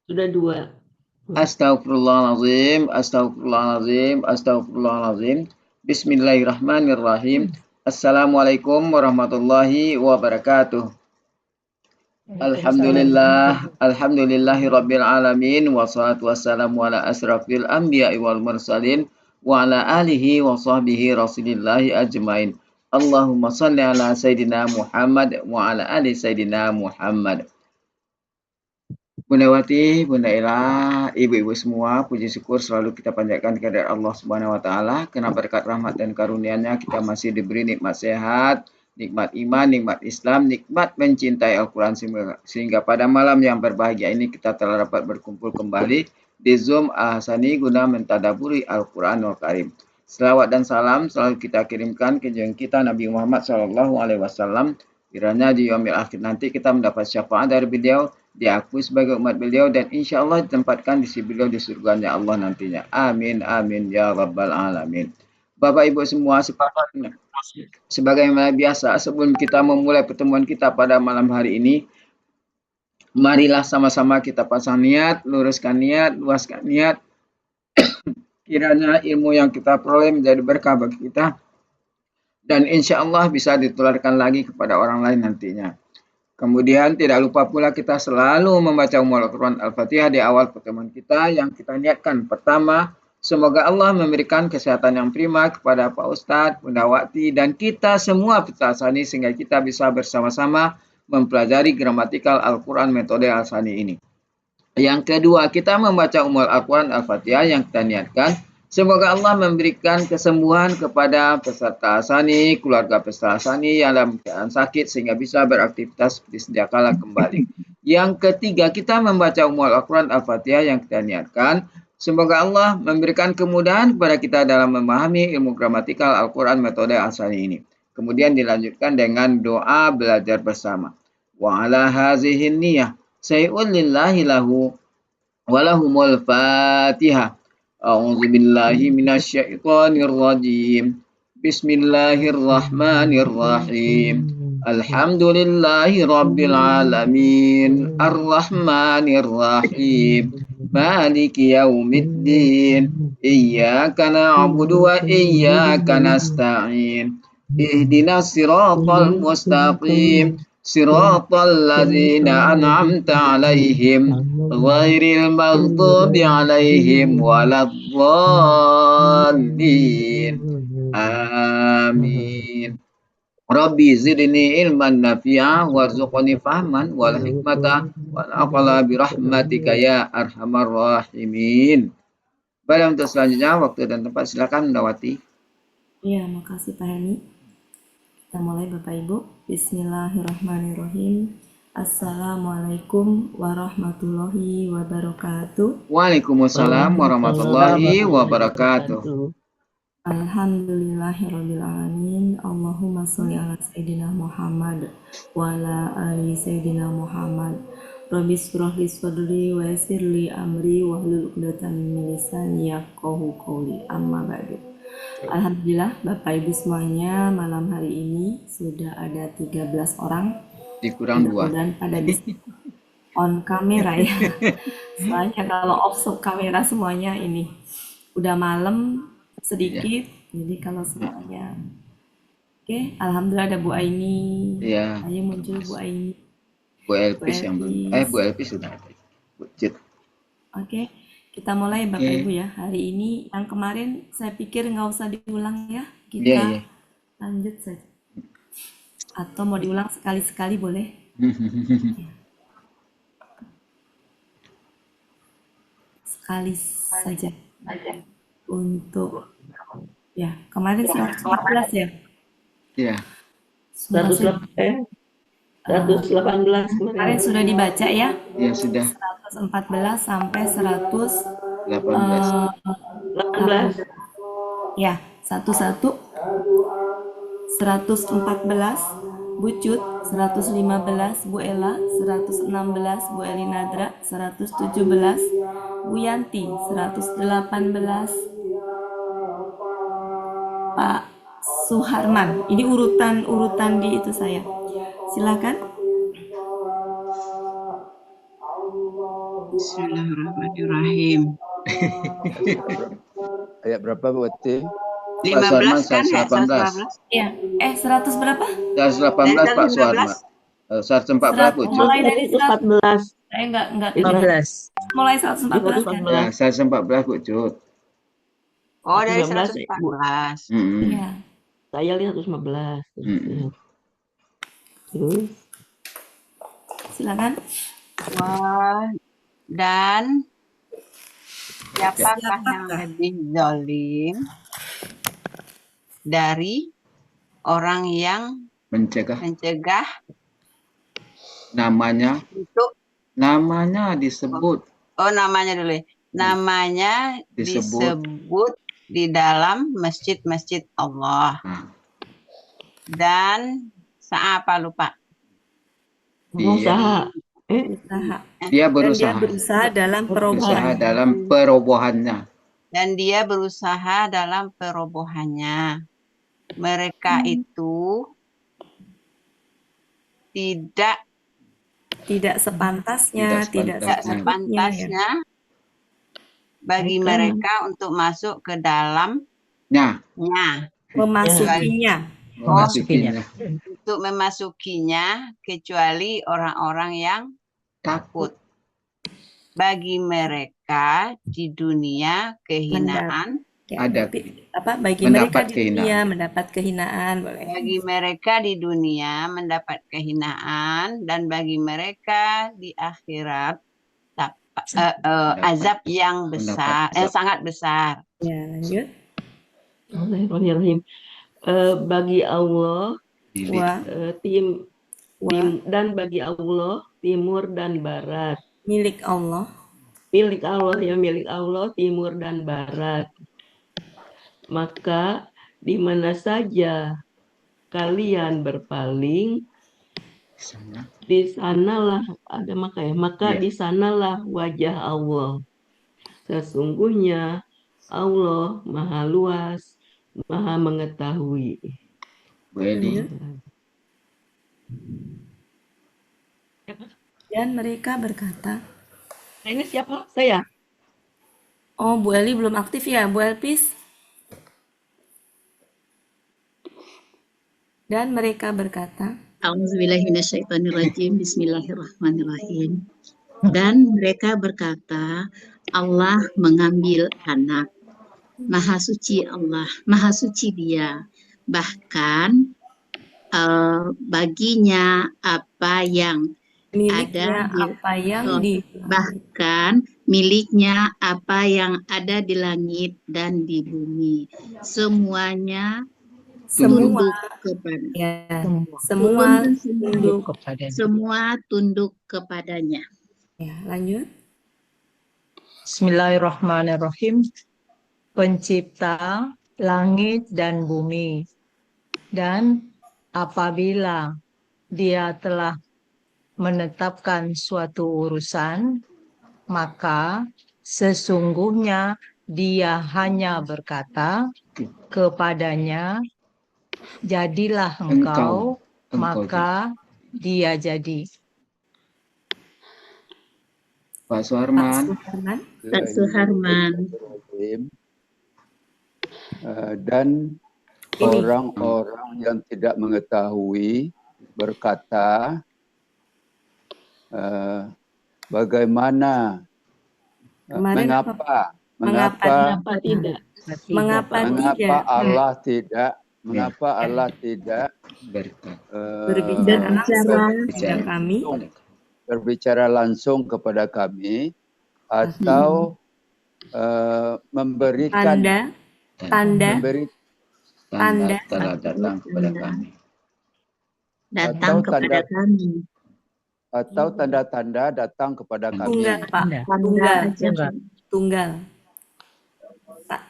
Sudah dua. Astaghfirullahaladzim, astaghfirullahaladzim, astaghfirullahaladzim. Bismillahirrahmanirrahim. Assalamualaikum warahmatullahi wabarakatuh. Waalaikumsalam. Alhamdulillahi rabbil alamin. Wassalatu wassalamu ala asrafil anbiya'i wal mursalin. Wa ala alihi wa sahbihi rasulillahi ajmain. Allahumma salli ala Sayyidina Muhammad wa ala ali Sayyidina Muhammad. Bunda Wati, Bunda Ella, ibu-ibu semua, puji syukur selalu kita panjatkan kepada Allah Subhanahu wa taala karena berkat rahmat dan karunia-Nya kita masih diberi nikmat sehat, nikmat iman, nikmat Islam, nikmat mencintai Al-Qur'an sehingga pada malam yang berbahagia ini kita telah dapat berkumpul kembali di Zoom Ahsani guna mentadaburi Al-Qur'anul Karim. Selawat dan salam selalu kita kirimkan ke junjungan kita Nabi Muhammad SAW. Kiranya di yaumil akhir nanti kita mendapat syafaat dari beliau, diakui sebagai umat beliau, dan insya Allah ditempatkan di sisi beliau di surganya Allah nantinya. Amin, amin, ya rabbal alamin. Bapak Ibu semua, sebagaimana biasa, sebelum kita memulai pertemuan kita pada malam hari ini, marilah sama-sama kita pasang niat, luruskan niat, luaskan niat. Kiranya ilmu yang kita peroleh menjadi berkah bagi kita, dan insya Allah bisa ditularkan lagi kepada orang lain nantinya. Kemudian tidak lupa pula kita selalu membaca Al-Quran Al-Fatihah di awal pertemuan kita yang kita niatkan. Pertama, semoga Allah memberikan kesehatan yang prima kepada Pak Ustadz, Bunda Wati, dan kita semua peserta Al-Sani sehingga kita bisa bersama-sama mempelajari gramatikal Al-Quran metode Al-Sani ini. Yang kedua, kita membaca Al-Quran Al-Fatihah yang kita niatkan. Semoga Allah memberikan kesembuhan kepada peserta Asani, keluarga peserta Asani yang dalam keadaan sakit sehingga bisa beraktivitas seperti sedia kala kembali. Yang ketiga, kita membaca Al-Quran Al-Fatihah yang kita niatkan. Semoga Allah memberikan kemudahan kepada kita dalam memahami ilmu gramatikal Al-Quran metode Asani ini. Kemudian dilanjutkan dengan doa belajar bersama. Wa ala hazihin niyah. Say'un lillahi lahu walahumul fatihah. A'udzu billahi minasyaitonir rajim. Bismillahirrahmanirrahim. Alhamdulillahi rabbil alamin. Arrahmanir rahim. Maliki yaumiddin. Iyyaka na'budu wa iyyaka nasta'in. Ihdinas siratal mustaqim. صراط الذين أنعمت عليهم غير المغضوب عليهم ولا الضالين آمين Rabbi zidni ilman nafi'a warzuqni fahman wal hikmata wal aqla birahmatika ya arhamar rahimin. Baik, untuk selanjutnya waktu dan tempat silakan Mendawati. Iya, makasih Pak Heni. Kita mulai Bapak Ibu. Bismillahirrahmanirrahim. Assalamualaikum warahmatullahi wabarakatuh. Waalaikumsalam warahmatullahi wabarakatuh. Alhamdulillahirrabbilalamin. Allahumma sholli ala Sayyidina Muhammad wa ala ali Sayyidina Muhammad. Rabbi shrah li sadri wa yassir li amri wahlul 'uqdatam min lisani yafqahu qawli. Amma ba'du. Alhamdulillah Bapak Ibu semuanya, malam hari ini sudah ada 13 orang. Dikurang 2. Mudah-mudahan pada bisa on kamera ya. Soalnya kalau off kamera semuanya ini udah malam sedikit. Jadi kalau semuanya oke, alhamdulillah ada Bu Aini. Iya. Ayo muncul Bu Aini. Bu Elpis yang belum. Bu Elpis sudah ada. Bu Cit. Oke. Kita mulai Bapak Ibu ya. Hari ini yang kemarin saya pikir nggak usah diulang ya. Kita lanjut saja. Atau mau diulang sekali-sekali boleh. Sekali saja. Untuk ya kemarin 114 ya. Iya. 118 kemarin sudah dibaca ya. Ya sudah. 114 sampai 18. Ya, 11 114 Bu Cut, 115 Bu Ella, 116 Bu Elinadra, 117 Bu Yanti, 118 Pak Suharman. Ini urutan di itu saya. Silakan. Bismillahirrahmanirrahim. Ayat berapa Bu Ati? Pak Suharman 15 kan ya, 118. 115. Ya, 100 berapa? 118 Pak 115. Suharman. 114 Bu Cut. Mulai dari 100. 114. Saya enggak 15. mulai 114 kan? Ya, 114 Bu Cut. Oh, dari 115, Bu. 114. Iya. Saya lihat 115. Mm-mm. Terus Silakan. Wah, dan siapakah yang lebih zalim dari orang yang Mencegah mencegah namanya disebut. Oh, namanya dulu ya. Namanya disebut di dalam masjid-masjid Allah. Dan apa lupa? berusaha. Dia Dan dia berusaha. berusaha dalam Berusaha perobohan. dalam perobohannya. Dan dia berusaha dalam perobohannya. Mereka itu Tidak sepantasnya, Tidak tidak sepatutnya, sepantasnya bagi mereka untuk masuk ke dalamnya. memasukinya. Untuk memasukinya kecuali orang-orang yang takut. Bagi mereka di dunia kehinaan. Bagi mereka di dunia mendapat kehinaan, boleh. Bagi mereka di dunia mendapat kehinaan, dan bagi mereka di akhirat azab yang besar, sangat besar. Ya, lanjut. Bismillahirrahmanirrahim. Bagi Allah dan bagi Allah timur dan barat. Milik Allah timur dan barat. Maka di mana saja kalian berpaling, di sanalah di sanalah wajah Allah. Sesungguhnya Allah Maha Luas, Maha Mengetahui. Dan mereka berkata, nah, ini siapa? Saya. Oh, Bu Eli belum aktif ya, Bu Elpis? Dan mereka berkata, A'udzubillahiminasyaitonirrajim. Bismillahirrahmanirrahim. Dan mereka berkata, Allah mengambil anak. Maha suci Allah, maha suci Dia. Bahkan baginya apa yang miliknya bahkan miliknya apa yang ada di langit dan di bumi. Semua tunduk kepadanya. Ya, lanjut. Bismillahirrahmanirrahim. Pencipta langit dan bumi. Dan apabila Dia telah menetapkan suatu urusan, maka sesungguhnya Dia hanya berkata kepadanya, jadilah engkau, maka dia jadi. Pak Suharman. Dan orang-orang yang tidak mengetahui berkata, bagaimana, mengapa Allah tidak berbicara langsung kepada kami atau memberikan tanda datang kepada kami. Atau tanda-tanda datang kepada kami. Tunggal, Pak. Tunggal.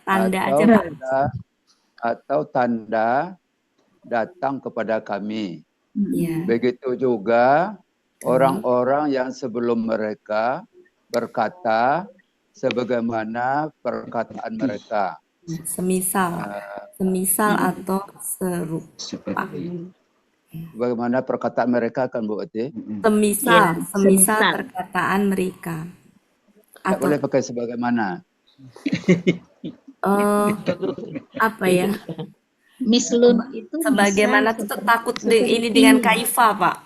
Tanda aja, Pak. Atau tanda datang kepada kami. Ya. Begitu juga orang-orang yang sebelum mereka berkata sebagaimana perkataan mereka. Semisal atau serupa. Bagaimana perkataan mereka kan Bu Ati? Semisal perkataan mereka. Tidak boleh pakai sebagaimana. Apa ya? Mislun itu Sebagaimana misal tuh takut ini seperti. dengan kaifa, Pak.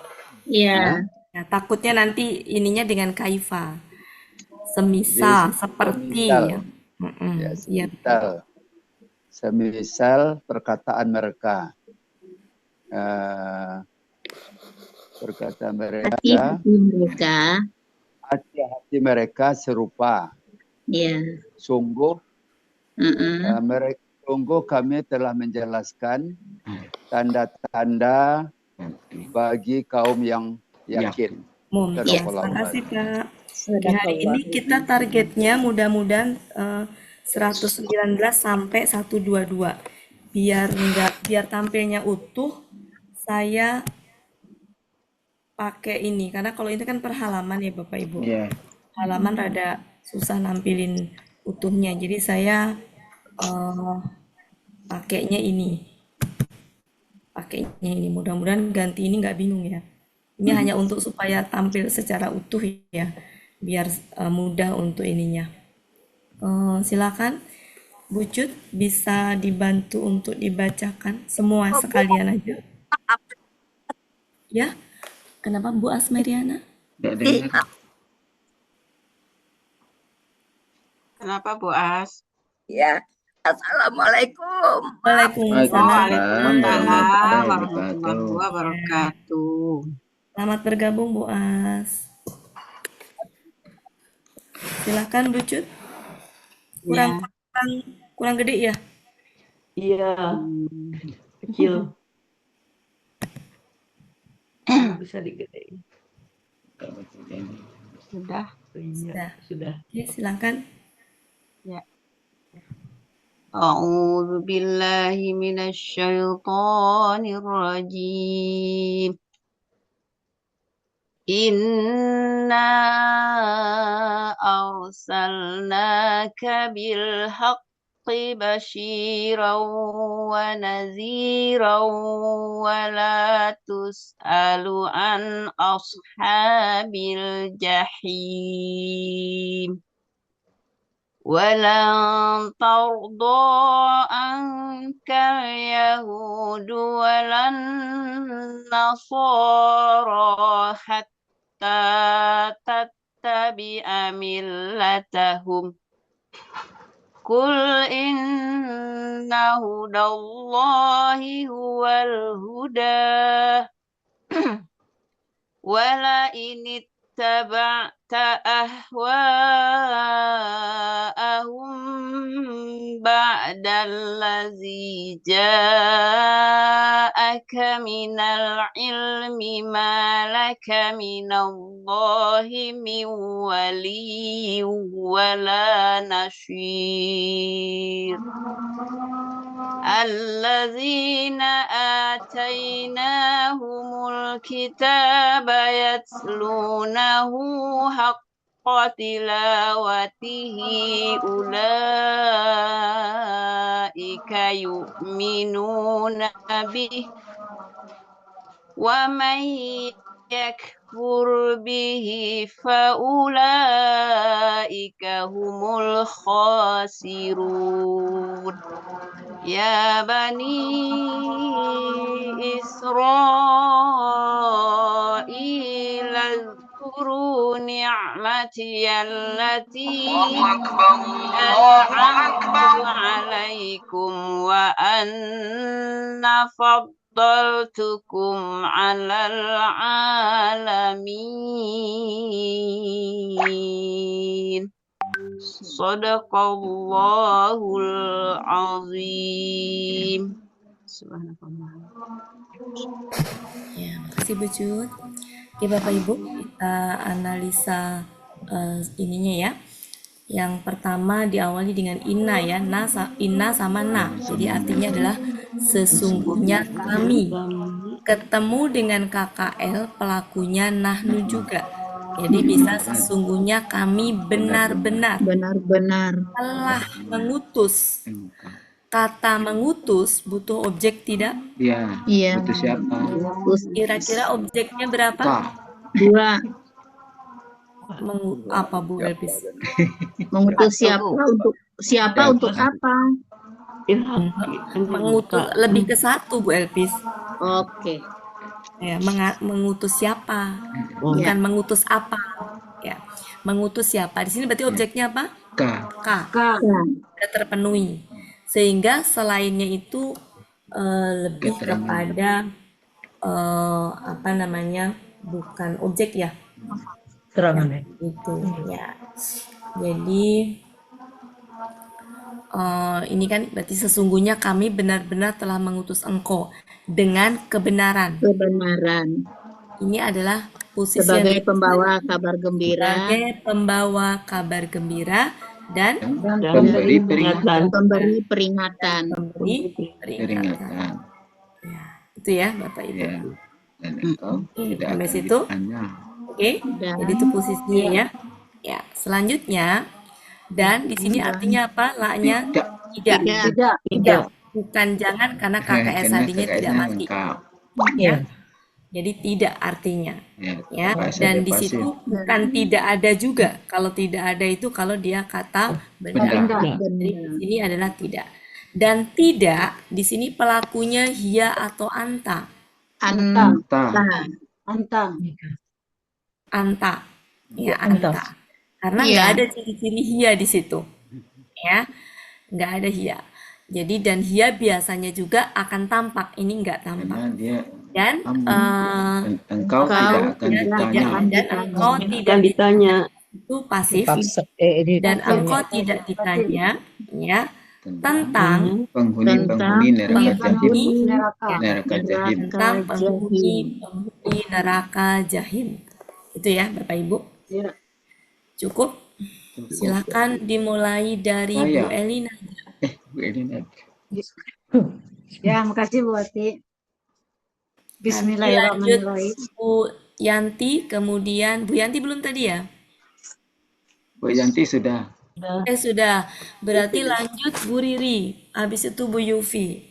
Ya, Ya, takutnya nanti ininya dengan kaifa. Semisal, seperti. Semisal. Ya. Ya, Iya. semisal perkataan mereka. Perkataan mereka, hati-hati mereka. hati-hati mereka serupa. Ya. Sungguh, Mm-mm. sungguh kami telah menjelaskan tanda-tanda bagi kaum yang yakin. Ya, terima kasih Pak. Di hari ini kita targetnya mudah-mudahan 119 sampai 122. Biar tampilnya utuh, saya pakai ini karena kalau ini kan per halaman ya Bapak Ibu. Halaman rada susah nampilin utuhnya. Jadi saya pakainya ini. Mudah-mudahan ganti ini nggak bingung ya. Ini hanya untuk supaya tampil secara utuh ya, biar mudah untuk ininya. Silakan, Bu Cut, bisa dibantu untuk dibacakan semua sekalian aja. Ya, kenapa Bu Asmeriana? Kenapa Bu As? Ya, Assalamualaikum. Waalaikumsalam warahmatullahi wabarakatuh. Selamat bergabung Bu As. Silakan Bu Cut. Kurang gede ya? Iya, kecil. Bisa digedein. Sudah. Sudah. Oke, silakan. Ya. A'udzu billahi minasyaitonir rajim. Inna arsalnaka bil haqqi basyiran wa nadhiran wa la tus'alu an ashabil jahim. ولن ترضى عنك اليهود ولا النصارى حتى تتبع ملتهم قل إن هدى الله هو الهدى ولئن اتبعت أهواءهم بعد الذي جاءك من العلم ما لك من الله من ولي ولا نصير الذين آتيناهم الكتاب يتلونه حق تلاوته أولئك يؤمنون به ومن يكفر به فأولئك هم الخاسرون يا بني إسرائيل اذكروا نعمتي التي أنعمت عليكم وأن فضلتكم على العالمين Sadaqallahul azim. Subhanallah. Ya, makasih Bu Cut. Oke Bapak Ibu, kita analisa ininya ya. Yang pertama diawali dengan inna ya, inna sama na. Jadi artinya adalah sesungguhnya kami. Ketemu dengan KKL pelakunya nahnu juga. Jadi bisa sesungguhnya kami benar-benar telah mengutus. Kata mengutus butuh objek tidak? Iya. Butuh siapa? Kira-kira objeknya berapa? 2. Apa Bu Elpis? Mengutus siapa Satu. untuk apa? Ilham. Mengutus lebih ke satu Bu Elpis. Oke. Ya, mengutus siapa? Oh. Bukan mengutus apa. Ya. Mengutus siapa? Di sini berarti objeknya apa? K. K. Ya. Sudah terpenuhi. Sehingga selainnya itu lebih Keterangan. kepada apa namanya? Bukan objek ya. Terangannya. Itu ya. Jadi ini kan berarti sesungguhnya kami benar-benar telah mengutus engkau dengan kebenaran. Kebenaran. Ini adalah posisi Sebagai yang pembawa kabar gembira. sebagai pembawa kabar gembira dan Pemberi peringatan. Pemberi peringatan. pemberi peringatan. Peringatan. Ya, itu ya Bapak Ibu. Ya. Dan engkau Oke, tidak sampai akan situ. ditanya. Oke, jadi itu posisinya ya. Ya, selanjutnya dan di sini artinya apa? La-nya tidak. Tidak. Bukan jangan karena Karena KKS tadinya tidak KKS-nya mati. lengkap. Ya. Jadi tidak artinya. Ya, bahasa dan dia di pasif. situ bukan tidak ada juga. Kalau tidak ada itu kalau dia kata benar. Jadi di sini adalah tidak. Dan tidak di sini pelakunya hia atau anta. Anta. Anta. Ya, Anta. anta. Karena Iya. nggak ada ciri-ciri hia di situ. Ya. Nggak ada hia. Jadi dan hia biasanya juga akan tampak. Ini nggak tampak. Karena dia Dan engkau tidak akan ditanya. dan engkau Akan tidak ditanya. itu pasif Ini dan engkau tidak ditanya ya tentang Penghuni-penghuni neraka jahim. ya, Neraka jahim. tentang penghuni neraka jahim. Itu ya Bapak Ibu. Cukup. Silakan dimulai dari Bu Saya. Elina. Bu Elina. Ya, makasih Bu Ati. Lanjut Bismillahirrahmanirrahim. Bu Yanti, kemudian Bu Yanti belum tadi ya? Bu Yanti sudah. Sudah. Berarti lanjut Bu Riri. Habis itu Bu Yufi.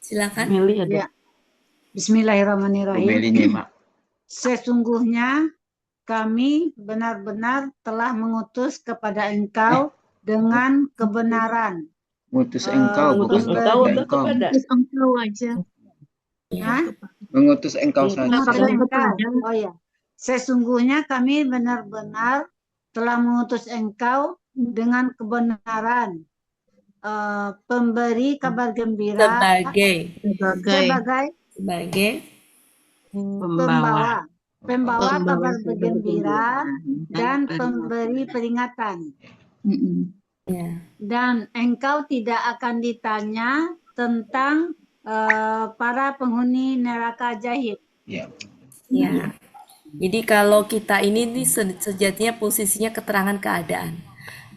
Silakan. Meli ada. Ya. Bu Bismillahirrahmanirrahim. Meli nyimak. Sesungguhnya kami benar-benar telah mengutus kepada engkau dengan kebenaran. Mengutus engkau bukan Mengutus engkau kepada atau engkau. kepada? Terus engkau aja. Hah? Mengutus engkau saja. Engkau. Oh ya. Sesungguhnya kami benar-benar telah mengutus engkau dengan kebenaran. Pemberi kabar gembira Sebagai pembawa kabar gembira dan pemberi peringatan. ya. Dan engkau tidak akan ditanya tentang para penghuni neraka jahim. Ya. Ya. Jadi kalau kita ini nih sejatinya posisinya keterangan keadaan.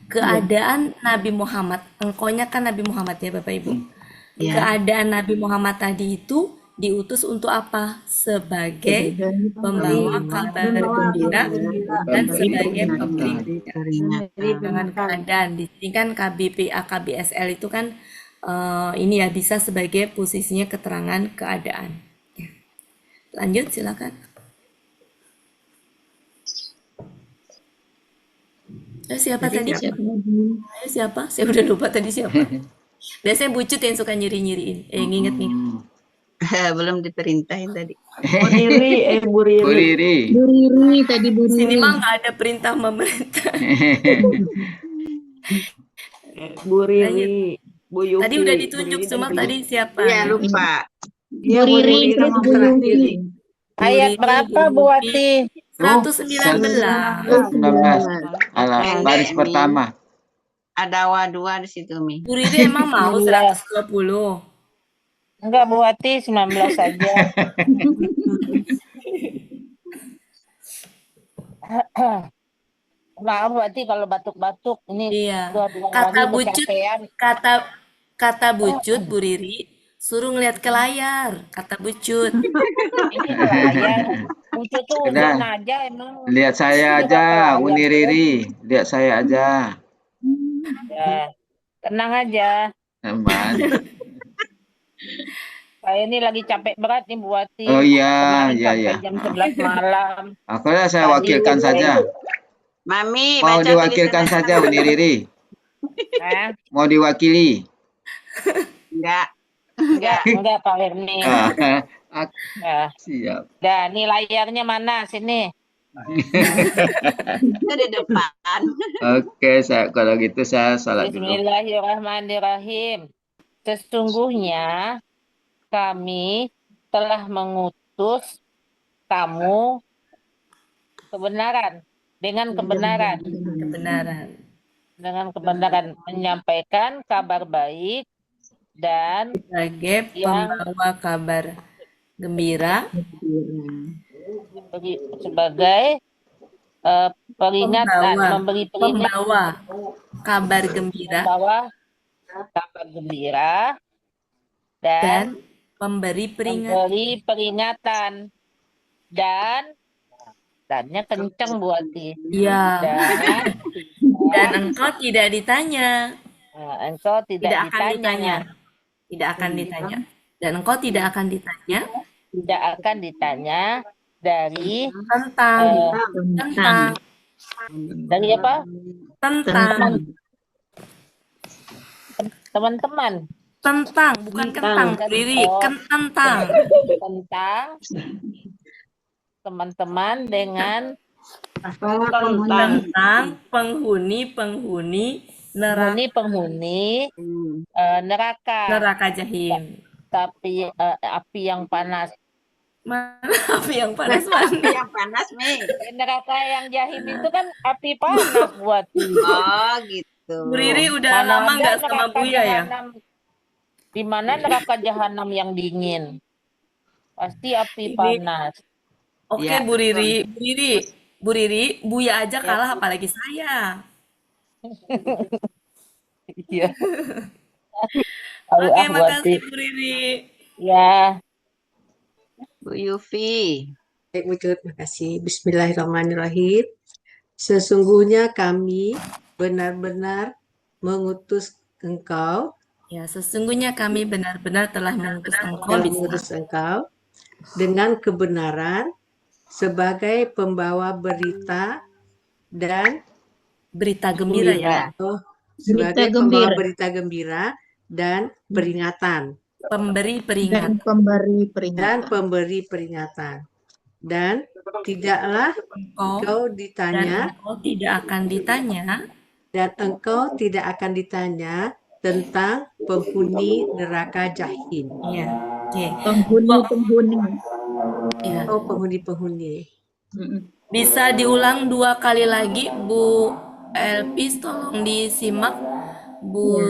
Keadaan Nabi Muhammad, engkaunya kan Nabi Muhammad ya Bapak Ibu. Keadaan Nabi Muhammad tadi itu diutus untuk apa? Sebagai pembawa kabar gembira dan sebagai pemberi dengan keadaan. Di sini kan KBP AKBSL itu kan ini ya bisa sebagai posisinya keterangan keadaan. Ya. Lanjut silakan. Siapa tadi? Siapa? Saya udah lupa tadi siapa. Biasanya bucut yang suka nyiri-nyiriin. Nginget nih. Belum diperintahin tadi. Bu Riri, Bu Riri. Bu Riri. Bu Riri tadi Bu Sini Riri. mah nggak ada perintah pemerintah. Bu Riri. Bu Yufi. Tadi udah ditunjuk cuma tadi siapa? Ya lupa. Bu Riri terus Bu Yufi. Ayat berapa Bu Ati? 119. 19. Alah, baris pertama. Ada dua di situ Mi. Bu Riri emang mau 120? Enggak Bu Ati, 19 saja. Maaf Bu Ati kalau batuk-batuk ini. Iya. dua-dua Kata lagi bucut, kecapean. kata bucut Bu Riri, suruh ngeliat ke layar. Kata bucut. Ini layar. Bucu tuh Sudah. ujian aja emang. Lihat saya aja, Uni Riri. Lihat saya aja. Ya, tenang aja. Aman. Saya ini lagi capek berat nih Bu Wati. Oh iya, Kemarin iya, sampai iya. jam 11 malam. Aku saya Tadi wakilkan saja. Mami, Mau baca diwakilkan tulisan saja, Uni Riri. Mau diwakili? Enggak. Enggak Pak Herni. Ya. Siap. Dah, nih layarnya mana? Sini. Itu di depan. Oke, kalau gitu saya salat dulu. Bismillahirrahmanirrahim. Sesungguhnya kami telah mengutus kamu dengan kebenaran menyampaikan kabar baik dan sebagai yang pembawa kabar gembira, sebagai peringatan, memberi peringatan, pembawa kabar gembira, dan pemberi peringatan dannya kenceng Bu Ati. Ya. Dan engkau tidak ditanya. Engkau tidak akan ditanya. Tidak akan ditanya. Dan engkau tidak akan ditanya. Tidak akan ditanya dari tentang. Dari apa? Tentang. Teman-teman. Tentang, bukan kentang, Riri. Tentang teman-teman dengan tentang penghuni neraka jahim. Tapi api yang panas. Api yang panas mana? Api yang panas, Mi. Neraka yang jahim itu kan api panas buat. Oh, gitu. Bu Riri udah lama nggak sama Buya ya? Di mana neraka jahanam yang dingin? Pasti api panas. Oke, ya, Bu Riri, Buya aja kalah, apalagi saya. Iya. Oke, makasih Bu Riri. Ya. Bu Yufi. Baik, Wujud, makasih. Bismillahirrahmanirrahim. Sesungguhnya kami benar-benar mengutus engkau. Ya, sesungguhnya kami benar-benar telah mengutus engkau dengan kebenaran sebagai pembawa berita dan berita gembira ya. Sebagai pembawa berita gembira dan peringatan. Pemberi peringatan. Dan tidaklah engkau ditanya. Dan engkau tidak akan ditanya. Dan engkau tidak akan ditanya tentang penghuni neraka jahim. Iya. Oke. Penghuni. Ya. Oh, penghuni. Bisa diulang 2 kali lagi, Bu Elpis, tolong disimak. Bu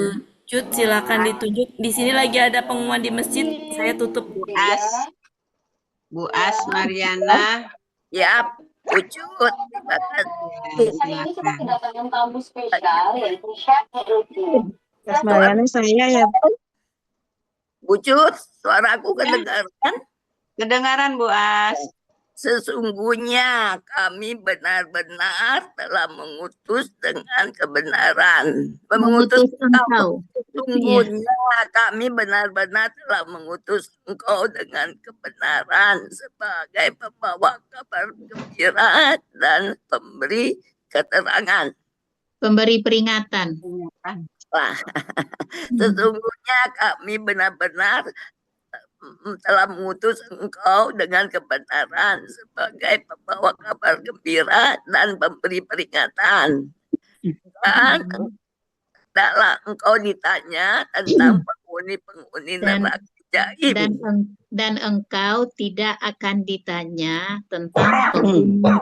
Cut, silakan ditunjuk. Di sini lagi ada pengumuman di masjid. Saya tutup. Bu As Mariana. Ya, Bu Cut. Terima kasih. Ini kita kedatangan tamu spesial yaitu Chef Mariana saya ya. Bu Cut, suaraku kedengaran? Kedengaran Bu As. Sesungguhnya kami benar-benar telah mengutus dengan kebenaran. Mengutus engkau. Sesungguhnya kami benar-benar telah mengutus engkau dengan kebenaran sebagai pembawa kabar gembira dan pemberi keterangan. Pemberi peringatan. Wah, sesungguhnya kami benar-benar telah mengutus engkau dengan kebenaran sebagai pembawa kabar gembira dan pemberi peringatan. Dan tidaklah engkau ditanya tentang penghuni-penghuni neraka jahim. Dan engkau tidak akan ditanya tentang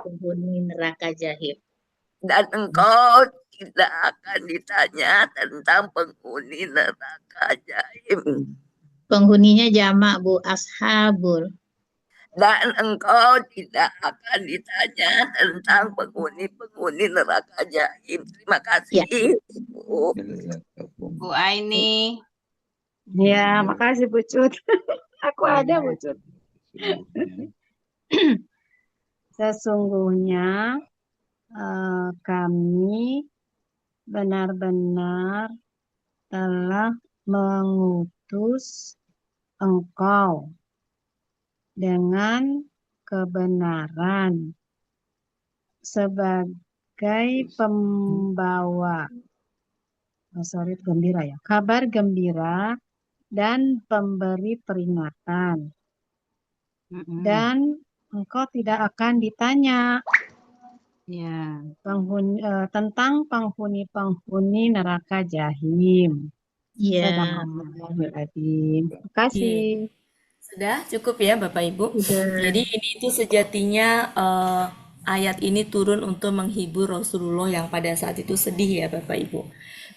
penghuni neraka jahim. Dan engkau tidak akan ditanya tentang penghuni neraka jahim. Penghuninya jamak, Bu, ashabul. Dan engkau tidak akan ditanya tentang penghuni-penghuni neraka jahim. Terima kasih. Ya. Bu Aini. Ya, makasih Bu Cut. Aku ada Bu Cut. Sesungguhnya kami benar-benar telah mengutus engkau dengan kebenaran sebagai pembawa gembira ya, kabar gembira dan pemberi peringatan. Dan engkau tidak akan ditanya Ya. tentang penghuni-penghuni neraka jahim. Ya. Sadaqallahul-adzim. Terima kasih. Sudah cukup ya Bapak Ibu. Jadi ini itu sejatinya ayat ini turun untuk menghibur Rasulullah yang pada saat itu sedih ya Bapak Ibu.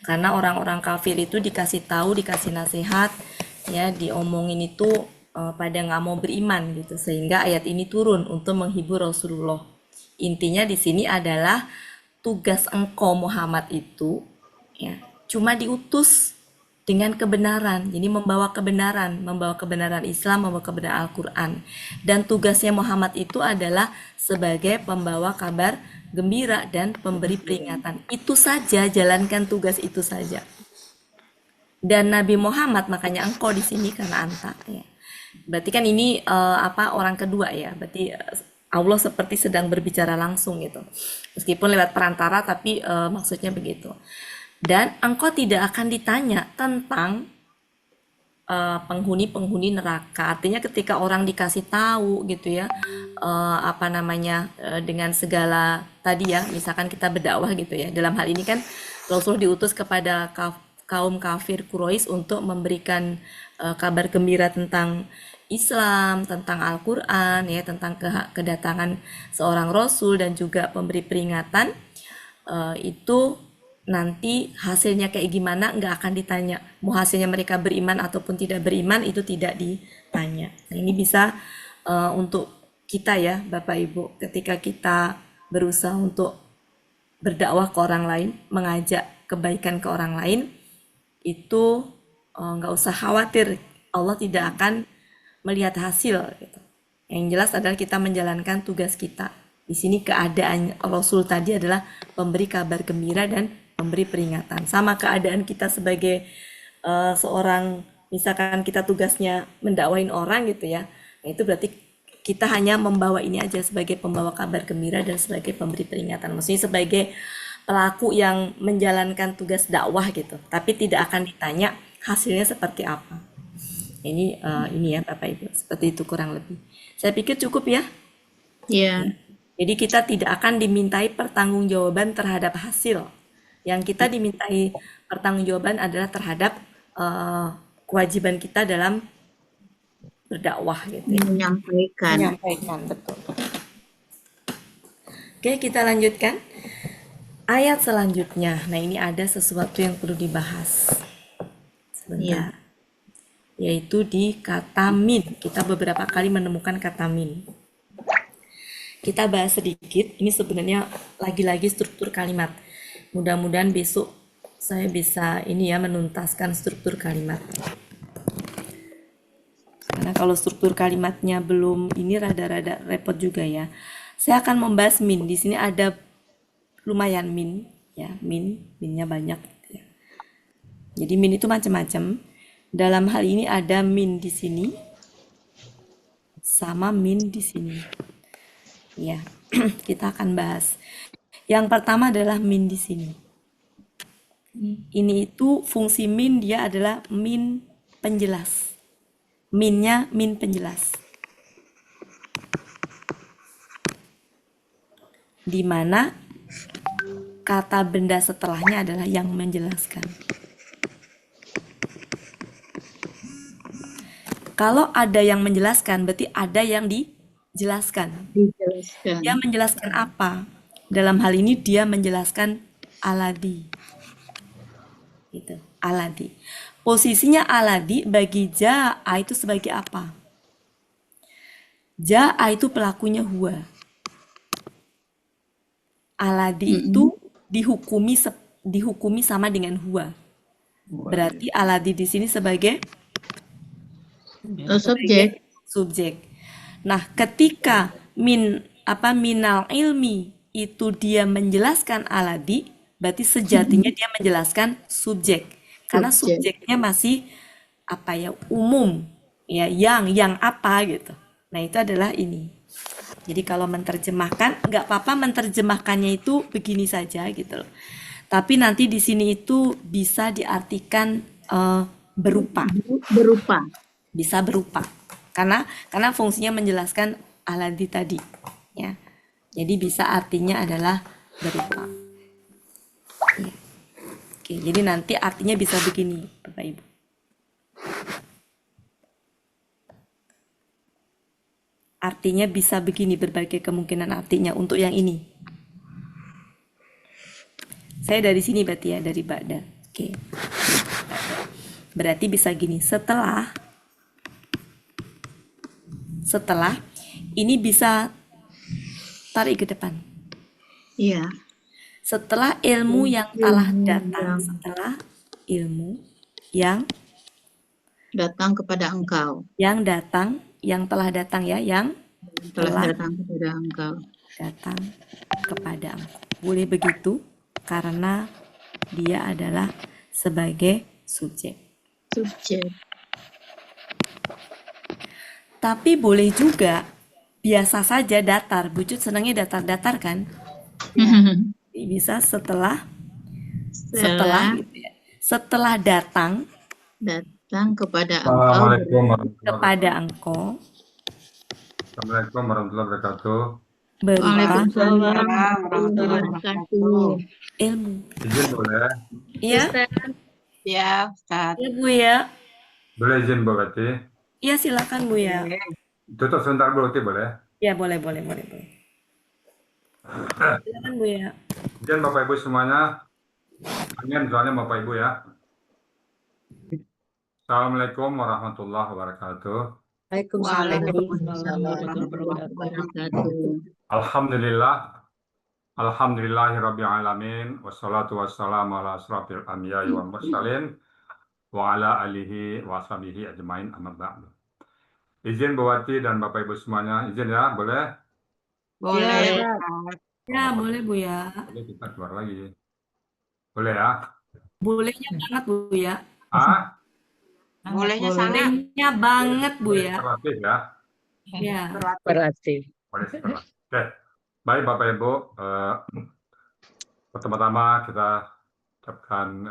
Karena orang-orang kafir itu dikasih tahu, dikasih nasihat, ya diomongin itu pada nggak mau beriman gitu. Sehingga ayat ini turun untuk menghibur Rasulullah. Intinya di sini adalah tugas engkau Muhammad itu ya cuma diutus dengan kebenaran. Jadi membawa kebenaran Islam, membawa kebenaran Al-Qur'an. Dan tugasnya Muhammad itu adalah sebagai pembawa kabar gembira dan pemberi peringatan. Itu saja, jalankan tugas itu saja. Dan Nabi Muhammad, makanya engkau di sini karena anta ya. Berarti kan ini orang kedua ya. Berarti Allah seperti sedang berbicara langsung gitu. Meskipun lewat perantara tapi maksudnya begitu. Dan engkau tidak akan ditanya tentang penghuni-penghuni neraka. Artinya ketika orang dikasih tahu gitu ya, dengan segala tadi ya, misalkan kita berdakwah gitu ya. Dalam hal ini kan Rasul diutus kepada kaum kafir Quraisy untuk memberikan kabar gembira tentang Islam, tentang Al-Quran, ya, tentang kedatangan seorang Rasul dan juga pemberi peringatan. Itu nanti hasilnya kayak gimana nggak akan ditanya. Mau hasilnya mereka beriman ataupun tidak beriman itu tidak ditanya. Nah, ini bisa untuk kita ya Bapak Ibu, ketika kita berusaha untuk berdakwah ke orang lain, mengajak kebaikan ke orang lain, itu nggak usah khawatir, Allah tidak akan melihat hasil gitu. Yang jelas adalah kita menjalankan tugas kita. Di sini keadaan Rasul tadi adalah pemberi kabar gembira dan memberi peringatan. Sama keadaan kita sebagai seorang, misalkan kita tugasnya mendakwain orang gitu ya. Nah, itu berarti kita hanya membawa ini aja sebagai pembawa kabar gembira dan sebagai pemberi peringatan. Maksudnya sebagai pelaku yang menjalankan tugas dakwah gitu. Tapi tidak akan ditanya hasilnya seperti apa. Ini ya Bapak Ibu, seperti itu kurang lebih. Saya pikir cukup ya. Iya. Jadi kita tidak akan dimintai pertanggungjawaban terhadap hasil. Yang kita dimintai pertanggungjawaban adalah terhadap kewajiban kita dalam berdakwah gitu ya. Menyampaikan, betul. Oke, kita lanjutkan. Ayat selanjutnya. Nah, ini ada sesuatu yang perlu dibahas. Sebentar. Iya. Yaitu di kata min. Kita beberapa kali menemukan kata min. Kita bahas sedikit. Ini sebenarnya lagi-lagi struktur kalimat. Mudah-mudahan besok saya bisa menuntaskan struktur kalimat. Karena kalau struktur kalimatnya belum, ini rada-rada repot juga ya. Saya akan membahas min. Di sini ada lumayan min, ya, minnya banyak. Ya. Jadi min itu macam-macam. Dalam hal ini ada min di sini sama min di sini. Ya, kita akan bahas. Yang pertama adalah min di sini. Ini itu fungsi min, dia adalah min penjelas. Minnya min penjelas. Di mana kata benda setelahnya adalah yang menjelaskan. Kalau ada yang menjelaskan, berarti ada yang dijelaskan. Dia menjelaskan apa? Dalam hal ini dia menjelaskan aladi. Gitu, aladi. Posisinya aladi bagi ja'a itu sebagai apa? Ja'a itu pelakunya huwa. Aladi itu dihukumi sama dengan huwa. Berarti aladi di sini sebagai subjek. Nah, ketika minal ilmi itu dia menjelaskan aladi, berarti sejatinya dia menjelaskan subjek. Karena subjeknya masih umum. Ya, yang apa gitu. Nah, itu adalah ini. Jadi kalau menerjemahkan, nggak apa-apa menerjemahkannya itu begini saja gitu loh. Tapi nanti di sini itu bisa diartikan berupa. Berupa. Bisa berupa. Karena fungsinya menjelaskan aladi tadi, ya. Jadi bisa artinya adalah berupa. Ya. Oke, jadi nanti artinya bisa begini, Bapak Ibu. Artinya bisa begini, berbagai kemungkinan artinya untuk yang ini. Saya dari sini berarti ya, dari Ba'da. Oke. Berarti bisa gini, setelah ini bisa tarik ke depan. Iya. Setelah ilmu yang telah datang, setelah ilmu yang datang kepada engkau. Yang telah datang ya, yang telah datang kepada engkau. Datang kepada engkau. Boleh begitu karena dia adalah sebagai subjek. Tapi boleh juga biasa saja datar. Bucut senangnya datar-datar kan? Bisa setelah gitu ya. Setelah datang kepada engkau. Assalamualaikum warahmatullahi wabarakatuh. Waalaikumsalam warahmatullahi wabarakatuh. Ilmu. Izin boleh? Iya. Ya, Ustaz. Ya, Bu ya. Boleh izin Bu Wati? Iya, silakan Bu ya. Tutup sebentar Bu Wati boleh? Ya, boleh. Silakan Bu ya. Izin Bapak Ibu semuanya. Amin soalnya Bapak Ibu ya. Assalamualaikum warahmatullahi wabarakatuh. Waalaikumsalam warahmatullahi wabarakatuh. Alhamdulillahirabbil alamin wassalatu wassalamu ala asrofil anbiya'i wal mursalin wa ala alihi wa sahbihi ajmain amma ba'du. Izin Bu Wati dan Bapak Ibu semuanya, izin ya, boleh? Boleh. Ya, boleh Bu ya. Boleh, kita keluar lagi. Boleh ya? Bolehnya banget Bu ya. Bolehnya sangat. Bolehnya banget Bu ya. Relatif ya. Ya. Berarti. Boleh setelah. Oke. Baik Bapak Ibu, pertama-tama kita ucapkan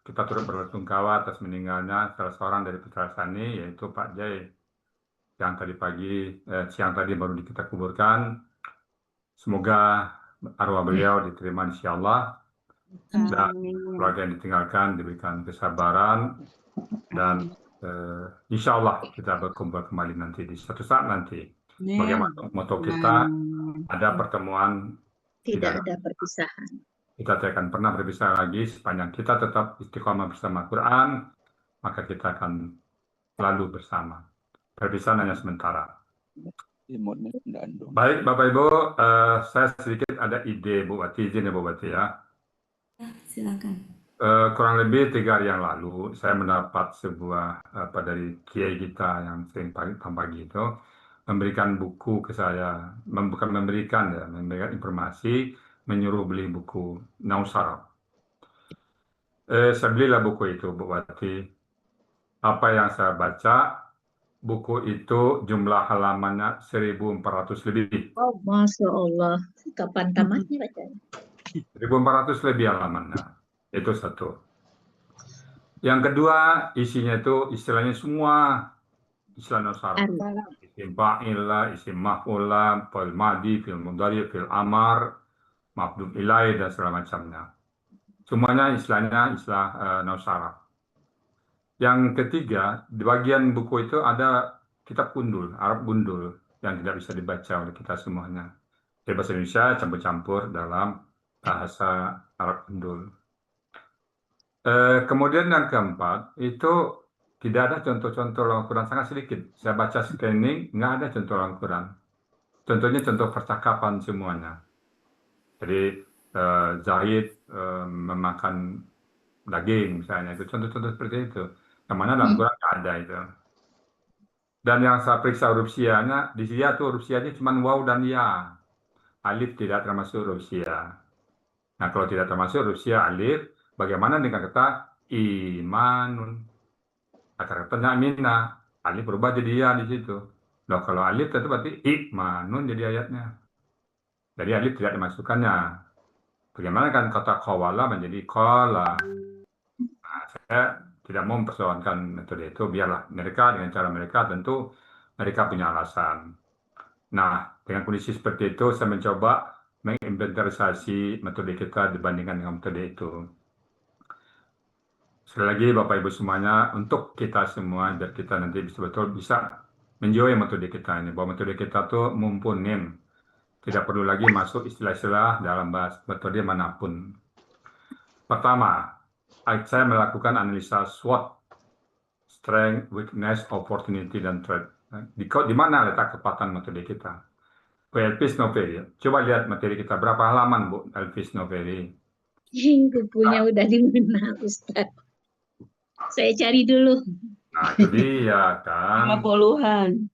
kita turut berduka atas meninggalnya salah seorang dari putra Sani, yaitu Pak Jai, yang tadi siang tadi baru kita kuburkan. Semoga arwah beliau diterima insyaallah, dan keluarga yang ditinggalkan diberikan kesabaran, dan insyaallah kita berkumpul kembali nanti di suatu saat nanti. Bagaimana moto kita, ada pertemuan, tidak ada perpisahan. Kita tidak akan pernah berpisah lagi sepanjang kita tetap istiqomah bersama Quran, maka kita akan selalu bersama. Perpisahan hanya sementara. Baik Bapak Ibu, saya sedikit ada ide Bu Wati, izin ya Bu Wati ya. Silakan. Kurang lebih 3 hari yang lalu saya mendapat sebuah dari kiai kita yang sering pagi itu memberikan buku ke saya, bukan memberikan informasi, menyuruh beli buku Nausarab. Saya belilah buku itu Bu Wati. Apa yang saya baca, buku itu jumlah halamannya 1.400 lebih. Oh, Masya Allah. Kapan tamatnya bacanya? 1.400 lebih halamannya. Itu satu. Yang kedua, isinya itu istilahnya semua istilah Nausarab. Isim fa'ilah, isim maf'ulah, fil madi, fil mudhari, fil amar, maf'ul ilaih, dan segala macamnya. Semuanya istilahnya istilah Nausarab. Yang ketiga, di bagian buku itu ada kitab gundul, Arab gundul, yang tidak bisa dibaca oleh kita semuanya. Dari bahasa Indonesia campur-campur dalam bahasa Arab gundul. Kemudian yang keempat, itu tidak ada contoh-contoh Al-Quran, sangat sedikit. Saya baca scanning, nggak ada contoh Al-Quran. Contohnya contoh percakapan semuanya. Jadi Zahid memakan daging misalnya, itu contoh-contoh seperti itu. Yang mana dalam Quran nggak ada itu. Dan yang saya periksa huruf Syiahnya, di Syiah tuh huruf Syiahnya cuma waw dan ya. Alif tidak termasuk huruf Syiah. Nah kalau tidak termasuk huruf Syiah alif, bagaimana dengan kata imanun? Kata-katanya amina, Alif berubah jadi ya di situ. Nah, kalau alif itu berarti ikmanun jadi ayatnya. Jadi alif tidak dimasukkannya. Bagaimana kan kata qawala menjadi qala. Nah, saya tidak mau mempersoalkan metode itu, biarlah mereka dengan cara mereka, tentu mereka punya alasan. Nah, dengan kondisi seperti itu saya mencoba menginventarisasi metode kita dibandingkan dengan metode itu. Sekali lagi Bapak Ibu semuanya, untuk kita semua, biar kita nanti betul-betul bisa menjauhi metode kita ini, bahwa metode kita tuh mumpunin, tidak perlu lagi masuk istilah-istilah dalam bahasa metode manapun. Pertama, saya melakukan analisa SWOT, strength, weakness, opportunity, dan threat. Di mana letak kekuatan metode kita? Bu Elvis Noveri, coba lihat materi kita berapa halaman Bu Elvis Noveri? Bukunya udah di mana Ustaz? Saya cari dulu. Nah itu dia kan. 50-an.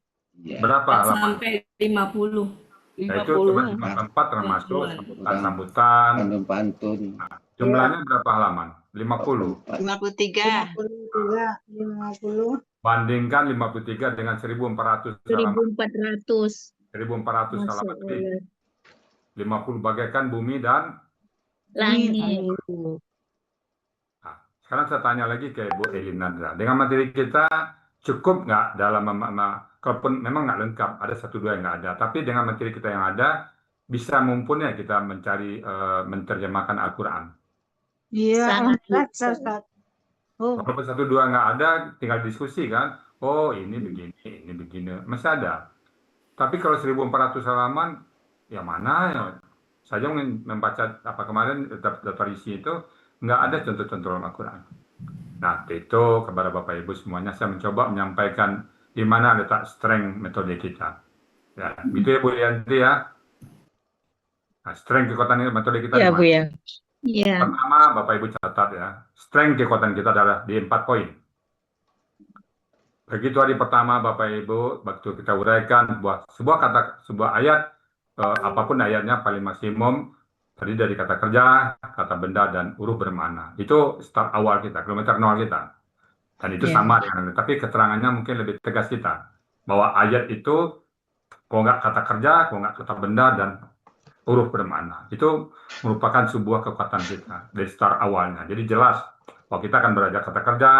Berapa halaman? Sampai 50. Nah, itu cuma 54 termasuk sambutan. Pantun. Nah, jumlahnya berapa halaman? 50. 53. 50. Bandingkan 53 dengan 1400 halaman. 1400 halaman lebih. 50 bagaikan bumi dan langit. Nah, sekarang saya tanya lagi ke Bu Elinandra. Dengan materi kita cukup nggak dalam kalaupun memang nggak lengkap, ada 1-2 yang nggak ada. Tapi dengan materi kita yang ada, bisa mumpuni ya kita mencari menerjemahkan Al-Quran. Iya, Walaupun 1-2 nggak ada, tinggal diskusi kan. Oh ini begini, masih ada. Tapi kalau 1400 halaman, yang mana ya? Saya membaca apa kemarin daftar isi itu, nggak ada contoh-contoh Al-Quran. Nah itu kepada Bapak Ibu semuanya, saya mencoba menyampaikan di mana letak strength metode kita. Ya, gitu ya Bu Yanti ya. Nah, strength kekuatan metode kita. Ya Bu ya. Iya. Pertama, Bapak Ibu catat ya, strength kekuatan kita adalah di 4 poin. Begitu hari pertama, Bapak Ibu, waktu kita uraikan sebuah ayat, apapun ayatnya paling maksimum terdiri dari kata kerja, kata benda, dan huruf bermakna. Itu start awal kita, kilometer 0 kita. Dan itu sama dengan, tapi keterangannya mungkin lebih tegas kita. Bahwa ayat itu, kalau nggak kata kerja, kalau nggak kata benda, dan huruf bermakna. Itu merupakan sebuah kekuatan kita dari start awalnya. Jadi jelas bahwa kita akan belajar kata kerja,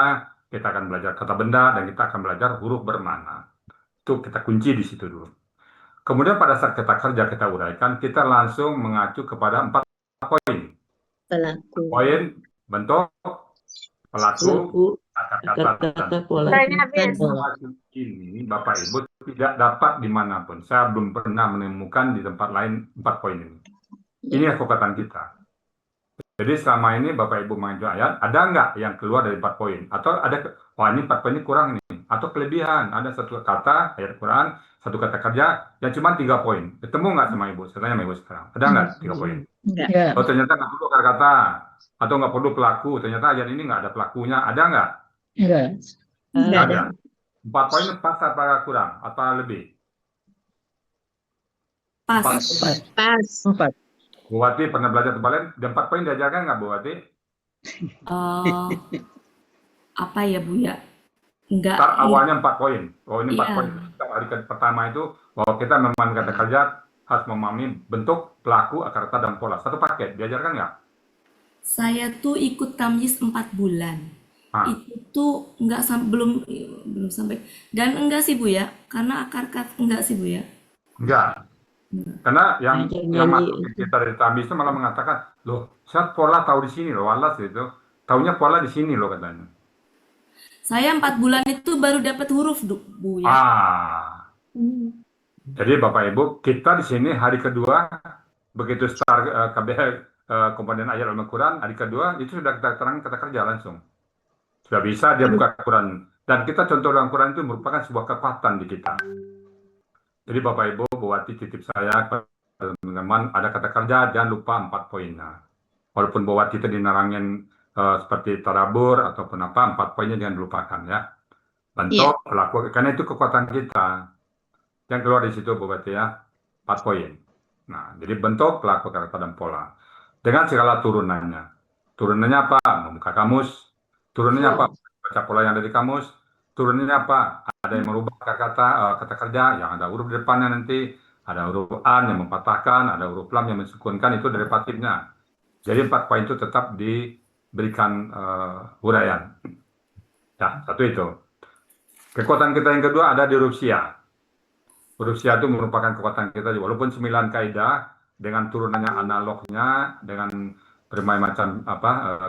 kita akan belajar kata benda, dan kita akan belajar huruf bermakna. Itu kita kunci di situ dulu. Kemudian pada saat kita kerja, kita uraikan, kita langsung mengacu kepada 4 poin. Pelaku. Poin, bentuk, pelaku, kata-kata, dan ini Bapak Ibu tidak dapat dimanapun. Saya belum pernah menemukan di tempat lain 4 poin ini. Ini kekuatan kita. Jadi selama ini Bapak Ibu mengacu ayat, ada nggak yang keluar dari 4 poin? Atau ada, wah ini 4 poin ini kurang nih. Atau kelebihan, ada satu kata ayat Quran, satu kata kerja, yang cuma 3 poin. Ketemu nggak sama Ibu? Saya tanya sama Ibu sekarang. Ada nggak 3 poin? Enggak. Oh ternyata nggak perlu kata-kata. Atau nggak perlu pelaku. Ternyata ayat ini nggak ada pelakunya. Ada nggak? Enggak. Nggak ada. 4 poin pas apa kurang? Apa lebih? Pas. 4. Bu Wati pernah belajar tempat lain, dan 4 poin diajarkan nggak Bu Wati? Apa ya Bu ya? Enggak. Start awalnya 4 poin. Oh ini 4 Iya. poin. Hari pertama itu bahwa kita memahami kata kerja, harus memahami bentuk, pelaku, akar kata, dan pola. Satu paket, diajarkan nggak? Saya tuh ikut tamyiz 4 bulan. Itu tuh enggak belum sampai, dan enggak sih Bu ya, karena akar kata enggak sih Bu ya. Enggak. Karena yang masuk kita dari tamyiz itu malah mengatakan, loh, saya pola tahu di sini loh, walas itu. Taunya pola di sini loh katanya. Saya 4 bulan itu baru dapat huruf Bu ya. Jadi Bapak Ibu, kita di sini hari kedua, begitu start KBH komponen ayat Al-Quran, hari kedua itu sudah kita terang kata kerja langsung. Sudah bisa dia buka Quran. Dan kita contoh dalam Quran itu merupakan sebuah kekuatan di kita. Jadi Bapak Ibu, Bu Wati titip saya kepada teman-teman, ada kata kerja, jangan lupa 4 poinnya. Walaupun Bu Wati tadi nerangin seperti tadabur ataupun apa, 4 poinnya jangan dilupakan ya. Bentuk, pelaku, karena itu kekuatan kita. Yang keluar di situ Bu Wati ya, 4 poin. Nah, jadi bentuk, pelaku, kata dan pola. Dengan segala turunannya. Turunannya apa? Membuka kamus. Turunannya apa? Baca pola yang ada di kamus. Turunannya apa? ada yang merubah kata kerja, yang ada huruf di depannya nanti, ada huruf an yang mempatahkan, ada huruf lam yang mensukunkan, itu derivatifnya. Jadi 4 poin itu tetap diberikan huraian. Ya, satu itu. Kekuatan kita yang kedua ada di huruf sya. Huruf sya itu merupakan kekuatan kita, walaupun 9 kaidah dengan turunannya analognya, dengan berbagai macam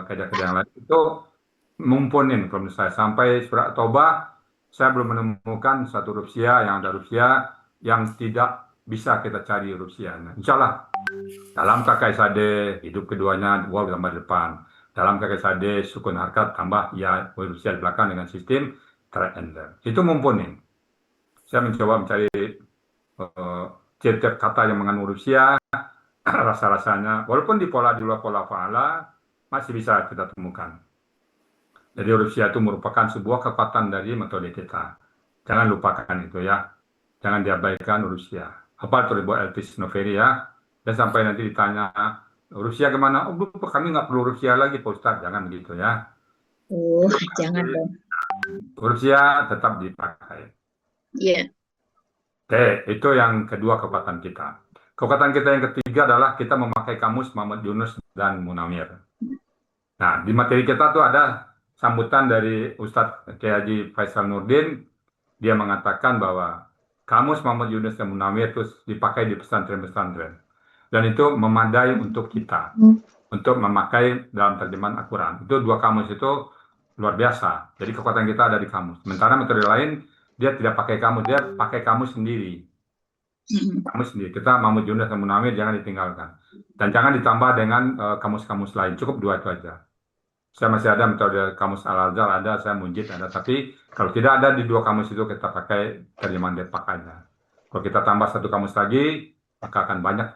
kaidah-kaidah yang lain, itu mumpunin kalau menurut saya. Sampai surat Taubah, saya belum menemukan satu huruf sya yang ada huruf sya yang tidak bisa kita cari huruf sya. Nah, insya Allah dalam kakak sade hidup keduanya waw tambah depan. Dalam kakak sade sukun harkat tambah ya huruf sya di belakang dengan sistem try and learn. Itu mumpuni. Saya mencoba mencari tiap-tiap kata yang mengandung huruf sya, rasa-rasanya, walaupun di luar pola fa'ala masih bisa kita temukan. Jadi huruf sya itu merupakan sebuah kekuatan dari metode kita. Jangan lupakan itu ya. Jangan diabaikan huruf sya. Apa itu buat Elvis Noveri ya? Dan sampai nanti ditanya, huruf sya kemana? Oh, kami nggak perlu huruf sya lagi, Pak Ustadz. Jangan begitu ya. Oh, jangan dong. Huruf sya tetap dipakai. Iya. Oke, itu yang kedua kekuatan kita. Kekuatan kita yang ketiga adalah kita memakai kamus Muhammad Yunus dan Munawir. Nah, di materi kita tuh ada sambutan dari Ustadz Kiai Haji Faisal Nurdin. Dia mengatakan bahwa kamus Muhammad Yunus dan Munawir itu dipakai di pesantren-pesantren. Dan itu memadai untuk kita, untuk memakai dalam terjemahan Al-Quran. Itu 2 kamus itu luar biasa. Jadi kekuatan kita ada di kamus. Sementara metode lain, dia tidak pakai kamus, dia pakai kamus sendiri. Kamus sendiri. Kita Muhammad Yunus dan Munawir jangan ditinggalkan. Dan jangan ditambah dengan kamus-kamus lain. Cukup 2 itu aja. Saya masih ada metode kamus Al-Azhar, ada, saya Munjid ada. Tapi kalau tidak ada di 2 kamus itu, kita pakai terjemahan Depak aja. Kalau kita tambah 1 kamus lagi, maka akan banyak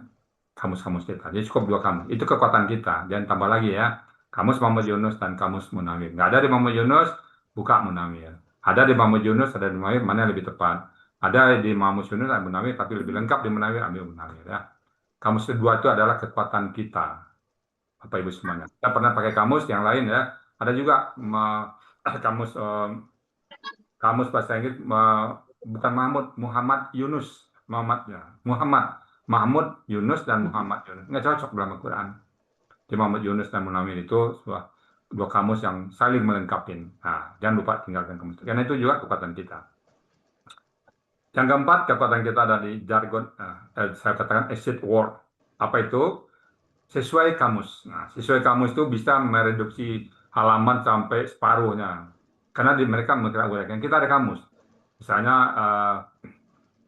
kamus-kamus kita. Jadi cukup 2 kamus. Itu kekuatan kita. Jangan tambah lagi ya. Kamus Muhammad Yunus dan kamus Munawir. Nggak ada di Muhammad Yunus, buka Munawir. Ada di Muhammad Yunus, ada di Munawir, mana yang lebih tepat. Ada di Muhammad Yunus dan Munawir, tapi lebih lengkap di Munawir, ambil Munawir ya. Kamus kedua itu adalah kekuatan kita. Bapak Ibu semuanya. Kita pernah pakai kamus yang lain ya. Ada juga kamus bahasa Inggris bukan Muhammad Yunus, Mahmud Yunus dan Muhammad Yunus. Nggak cocok dalam Al-Quran. Di Muhammad Yunus dan Munawir itu 2 kamus yang saling melengkapi. Nah, jangan lupa tinggalkan kamus. Karena itu juga kekuatan kita. Yang keempat, kekuatan kita ada di jargon, saya katakan exit word. Apa itu? Sesuai kamus. Nah, sesuai kamus itu bisa mereduksi halaman sampai separuhnya. Karena mereka menguraikan. Kita ada kamus. Misalnya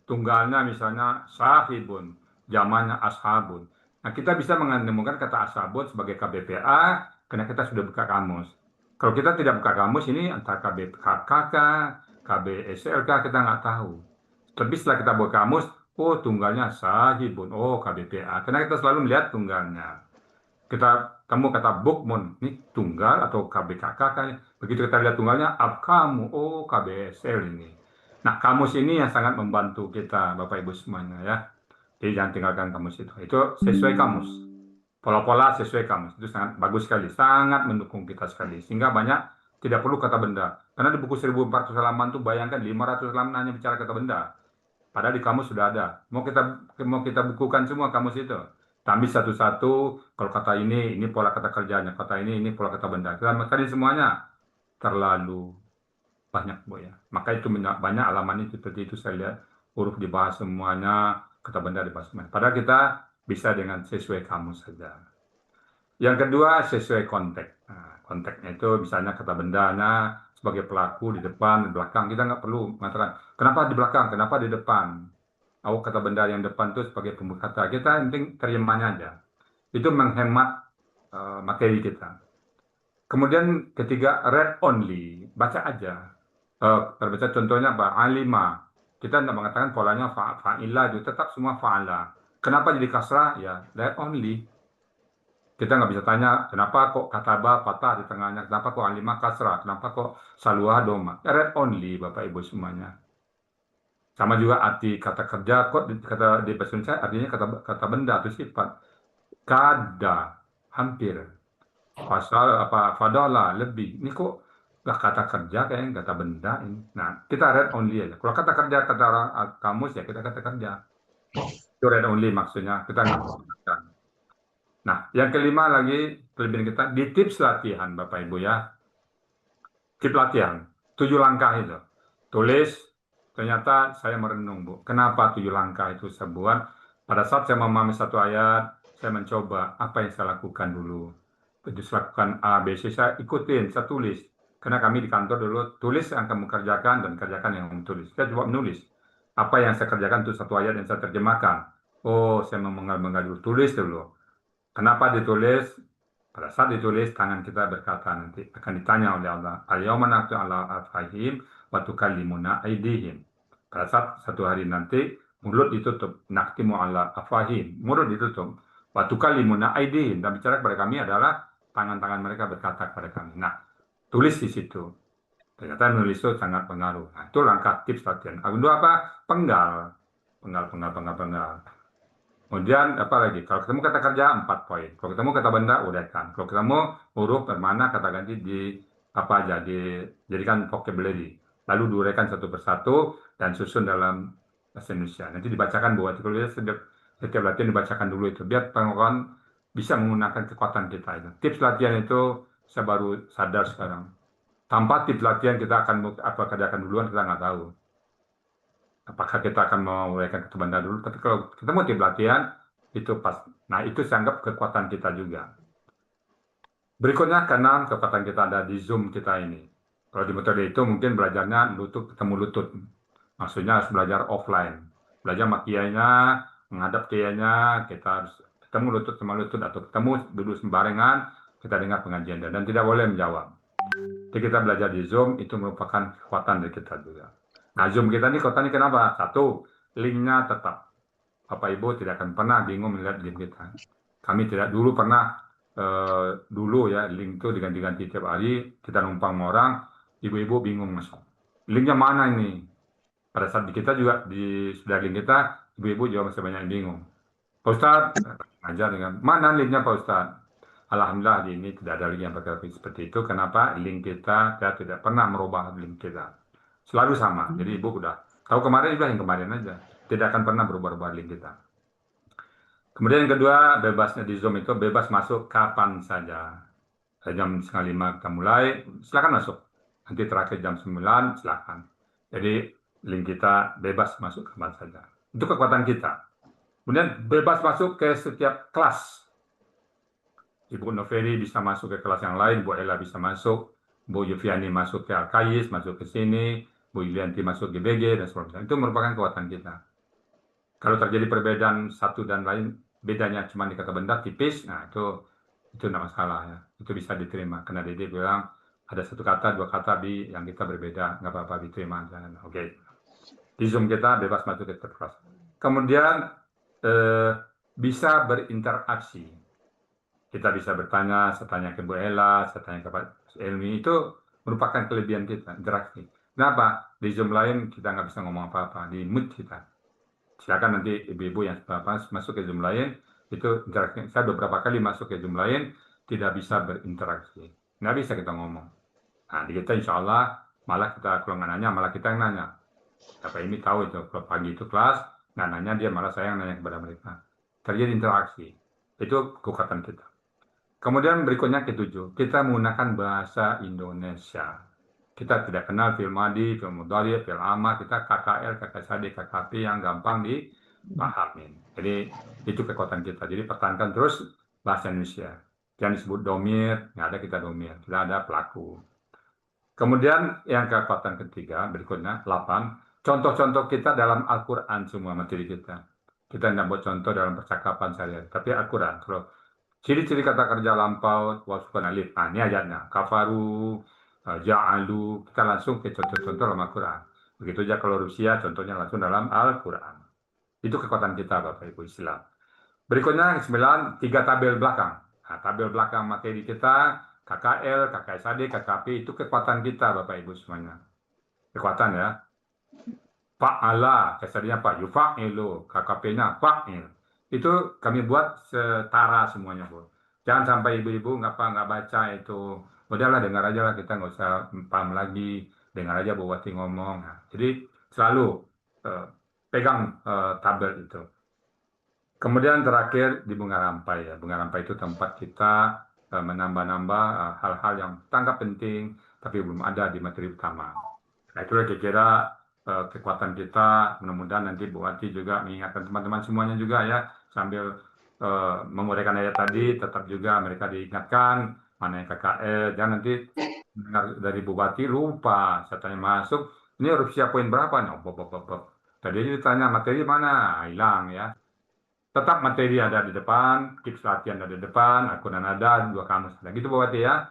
tunggalnya misalnya sahibun, jamannya ashabun. Nah, kita bisa menemukan kata ashabun sebagai KBPA karena kita sudah buka kamus. Kalau kita tidak buka kamus, ini antara KBKK, KBSLK, kita nggak tahu. Tapi setelah kita buka kamus, oh tunggalnya sahibun, oh KBPA. Karena kita selalu melihat tunggalnya. Kita temu kata bukmun, ini tunggal atau KBKK. Begitu kita lihat tunggalnya, abkamu, oh KBSL ini. Nah, kamus ini yang sangat membantu kita, Bapak Ibu semuanya ya. Jadi jangan tinggalkan kamus itu. Itu sesuai kamus. Pola-pola sesuai kamus. Itu sangat bagus sekali. Sangat mendukung kita sekali. Sehingga banyak tidak perlu kata benda. Karena di buku 1400 halaman itu bayangkan 500 halaman hanya bicara kata benda. Padahal di kamus sudah ada. Mau kita bukukan semua kamus itu. Ambil satu-satu. Kalau kata ini pola kata kerjanya. Kata ini pola kata benda. Kita makanin semuanya. Terlalu banyak, Bu ya. Maka itu banyak halaman itu seperti itu saya lihat. Huruf dibahas semuanya. Kata benda dibahas semuanya. Padahal kita bisa dengan sesuai kamus saja. Yang kedua, sesuai konteks. Nah, konteksnya itu misalnya kata bendanya sebagai pelaku di depan, di belakang. Kita nggak perlu mengatakan, kenapa di belakang, kenapa di depan. Oh, kata benda yang depan itu sebagai pembuka kata. Kita penting terjemahnya aja. Itu menghemat materi kita. Kemudian ketiga, read only. Baca aja. Terbaca contohnya apa? Alima. Kita tidak mengatakan polanya fa'ila itu tetap semua fa'ala. Kenapa jadi kasrah? Ya, read only. Kita nggak bisa tanya, kenapa kok kataba patah di tengahnya? Kenapa kok alima kasrah? Kenapa kok saluha doma? Ya, read only, Bapak Ibu semuanya. Sama juga arti kata kerja, kok kata di bahasa Indonesia artinya kata benda atau sifat. Kada, hampir. Pasal apa? Fadalah, lebih. Ini kok Lah kata kerja kayaknya kata benda ini. Nah, kita read only aja. Kalau kata kerja kata orang kamus ya kita kata kerja. Itu read only maksudnya, kita nggak menggunakan. Nah, yang kelima lagi kelebihan kita di tips latihan Bapak Ibu ya. Tips latihan, 7 langkah itu. Tulis, ternyata saya merenung Bu. Kenapa 7 langkah itu saya buat? Pada saat saya memahami satu ayat, saya mencoba apa yang saya lakukan dulu. Terus lakukan A, B, C, saya ikutin, saya tulis. Karena kami di kantor dulu, tulis yang kamu kerjakan dan kerjakan yang kamu tulis. Saya coba menulis. Apa yang saya kerjakan itu satu ayat yang saya terjemahkan. Oh, saya menggal-menggal dulu, tulis dulu. Kenapa ditulis? Pada saat ditulis, tangan kita berkata nanti akan ditanya oleh Allah. Al-yawma naqtu ala afwahihim wa tukallimuna aydihim. Pada saat satu hari nanti, mulut ditutup. Naqtimu ala afwahihim. Mulut ditutup. Wa tukallimuna aydihim. Dan bicara kepada kami adalah tangan-tangan mereka berkata kepada kami. Nah, tulis di situ. Ternyata menulis itu sangat pengaruh. Nah, itu langkah tips latihan. Kedua apa? Penggal. Penggal. Kemudian apa lagi? Kalau ketemu kata kerja 4 poin. Kalau ketemu kata benda uraikan. Kalau ketemu huruf bermana kata ganti di apa aja dijadikan vocabulary. Lalu diuraikan satu persatu dan susun dalam bahasa Indonesia. Nanti dibacakan buat kalau setiap latihan dibacakan dulu itu biar penguatan bisa menggunakan kekuatan kita itu. Tips latihan itu saya baru sadar sekarang. Tanpa tips latihan kita akan apa kerjakan duluan kita nggak tahu. Apakah kita akan menguraikan kata benda dulu? Tapi kalau kita mau tips latihan itu pas. Nah itu saya anggap kekuatan kita juga. Berikutnya karena kekuatan kita ada di Zoom kita ini. Kalau di metode itu mungkin belajarnya lutut ketemu lutut. Maksudnya harus belajar offline. Belajar sama kiainya, menghadap kiainya, kita harus ketemu lutut sama lutut atau ketemu duduk sembarangan, kita dengar pengajian dan tidak boleh menjawab. Jadi kita belajar di Zoom itu merupakan kekuatan dari kita juga. Nah Zoom kita ini kekuatan ini kenapa? Satu, linknya tetap. Bapak Ibu tidak akan pernah bingung melihat link kita. Kami tidak dulu pernah dulu ya link itu diganti-ganti tiap hari, kita numpang sama orang, ibu-ibu bingung masuk. Linknya mana ini? Pada saat di kita juga di sudah link kita, ibu-ibu juga masih banyak yang bingung. Pak Ustadz, ngajar dengan mana linknya Pak Ustadz? Alhamdulillah di ini tidak ada link yang pakai seperti itu. Kenapa? Link kita tidak pernah merubah link kita. Selalu sama. Jadi ibu udah tahu kemarin juga yang kemarin aja. Tidak akan pernah berubah-ubah link kita. Kemudian yang kedua, bebasnya di Zoom itu bebas masuk kapan saja. Jam 4:30 kita mulai, silakan masuk. Nanti terakhir jam 9, silakan. Jadi link kita bebas masuk kapan saja. Itu kekuatan kita. Kemudian bebas masuk ke setiap kelas. Ibu Noveri bisa masuk ke kelas yang lain, Bu Ella bisa masuk, Bu Yufiani masuk ke Al-Kais, masuk ke sini, Bu Yulianti masuk ke BG, dan sebagainya. Itu merupakan kekuatan kita. Kalau terjadi perbedaan satu dan lain, bedanya cuma di kata benda tipis, nah itu tidak masalah ya. Itu bisa diterima. Karena Dede bilang ada satu kata, dua kata yang kita berbeda, nggak apa-apa diterima. Oke. Di Zoom kita bebas masuk ke kelas. Kemudian bisa berinteraksi. Kita bisa bertanya, saya tanya ke Bu Ella, saya tanya ke Pak Elmi, itu merupakan kelebihan kita, interaksi. Kenapa? Di Zoom lain kita nggak bisa ngomong apa-apa, di mute kita. Silakan nanti ibu-ibu yang masuk ke Zoom lain, itu interaksi. Saya beberapa kali masuk ke Zoom lain, tidak bisa berinteraksi. Nggak bisa kita ngomong. Nah, di kita insya Allah, malah kita kalau nggak nanya, malah kita yang nanya. Bapak ini tahu itu, kalau pagi itu kelas, nggak nanya, dia malah saya yang nanya kepada mereka. Terjadi interaksi. Itu kekuatan kita. Kemudian berikutnya ke-7, kita menggunakan bahasa Indonesia. Kita tidak kenal film Madi, film Mudhari, film Amma, kita KKL, KKSD, KKP yang gampang dipahamin. Jadi itu kekuatan kita. Jadi pertahankan terus bahasa Indonesia. Yang disebut domir, nggak ada kita domir, tidak ada pelaku. Kemudian yang kekuatan ketiga, berikutnya 8, contoh-contoh kita dalam Al-Quran semua materi kita. Kita tidak buat contoh dalam percakapan sehari-hari, tapi Al-Quran. Kalau ciri-ciri kata kerja lampau, wasfun alif. Nah, ini ayatnya. Kafaru, ja'alu. Kita langsung ke contoh-contoh dalam Al-Quran. Begitu saja kalau Rusia, contohnya langsung dalam Al-Quran. Itu kekuatan kita, Bapak Ibu Islam. Berikutnya, 9, 3 tabel belakang. Nah, tabel belakang materi kita, KKL, KKSD, KKP, itu kekuatan kita, Bapak Ibu semuanya. Kekuatan ya. Fa'ala, KSD-nya Pak, yufa'ilu, KKP-nya fa'il. Itu kami buat setara semuanya, Bu. Jangan sampai ibu-ibu nggak baca itu. Udahlah dengar aja lah, kita nggak usah paham lagi. Dengar aja Bu Wati ngomong. Nah, jadi selalu pegang tabel itu. Kemudian terakhir di Bunga Rampai ya. Bunga Rampai itu tempat kita menambah-nambah hal-hal yang tanggap penting tapi belum ada di materi utama. Nah, itulah kira-kira kekuatan kita. Mudah-mudahan nanti Bu Wati juga mengingatkan teman-teman semuanya juga ya, sambil menguraikan ayat tadi, tetap juga mereka diingatkan mana yang KKR. Jangan nanti dengar dari Bu Wati lupa, saya tanya masuk, ini Rufsia poin berapa? Nah, tadi ditanya materi mana? Hilang ya. Tetap materi ada di depan, tips latihan ada di depan, akunan ada, 2 kamus ada. Gitu Bu Wati ya.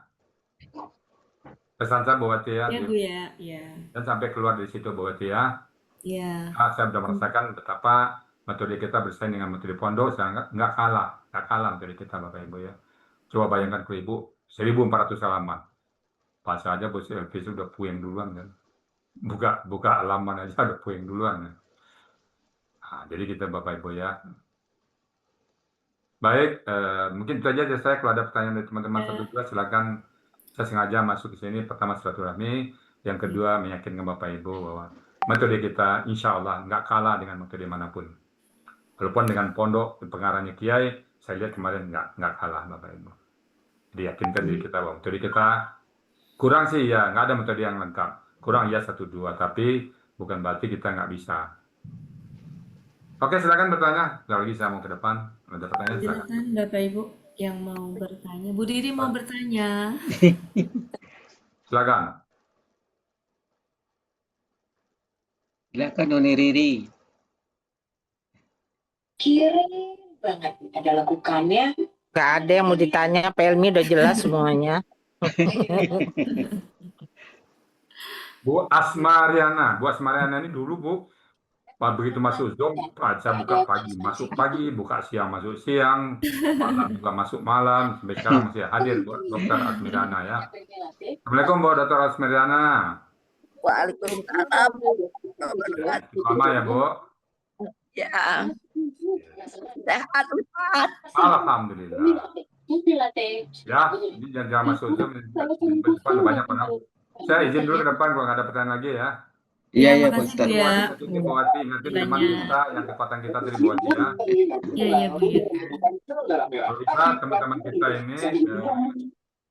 Pesan saya Bu Wati ya. Ya Bu ya, ya. Dan sampai keluar dari situ Bu Wati ya. Ya. Nah, saya sudah merasakan betapa metode kita bersaing dengan metode pondok, saya nggak kalah metode kita Bapak Ibu ya. Coba bayangkan ke Ibu, 1400 halaman. Pas aja Bu Elvi sudah puyeng duluan kan. Buka halaman aja udah puyeng duluan kan. Nah, jadi kita Bapak Ibu ya. Baik, mungkin itu aja dari saya. Kalau ada pertanyaan dari teman-teman berdua, silakan. Saya sengaja masuk ke sini, pertama silaturahmi, yang kedua meyakinkan Bapak Ibu bahwa metode kita insya Allah nggak kalah dengan metode manapun. Walaupun dengan pondok, pengarahnya Kiai, saya lihat kemarin nggak kalah Bapak Ibu. Jadi yakinkan diri kita bahwa metode kita kurang sih ya, nggak ada metode yang lengkap. Kurang ya 1, 2, tapi bukan berarti kita nggak bisa. Oke, silakan bertanya. Sekali lagi saya mau ke depan. Ada pertanyaan, silakan. Silakan Bapak Ibu yang mau bertanya. Bu Diri mau bertanya. Silakan. Silakan Noni Riri. Keren banget ada lakukannya. Gak ada yang mau ditanya, Pak Elmi udah jelas semuanya. Bu Asmariana ini dulu Bu, begitu masuk Zoom, saya buka pagi, masuk pagi, buka siang, masuk siang, malam juga masuk malam, sampai sekarang masih hadir Bu Dr. Asmariana ya. Assalamualaikum Bu Dr. Asmariana. Waalaikumsalam. Lama ya Bu. Ya. Sehat Ustaz. Alhamdulillah. Ya, ini jangan masuk Zoom, depan banyak orang. Saya izin dulu ke depan kalau nggak ada pertanyaan lagi ya. Iya, iya, Pak Ustaz. Bu Wati, nanti teman kita yang kekuatan kita dari Bu Wati ya. Iya, Bu. Kalau kita, teman-teman kita ini,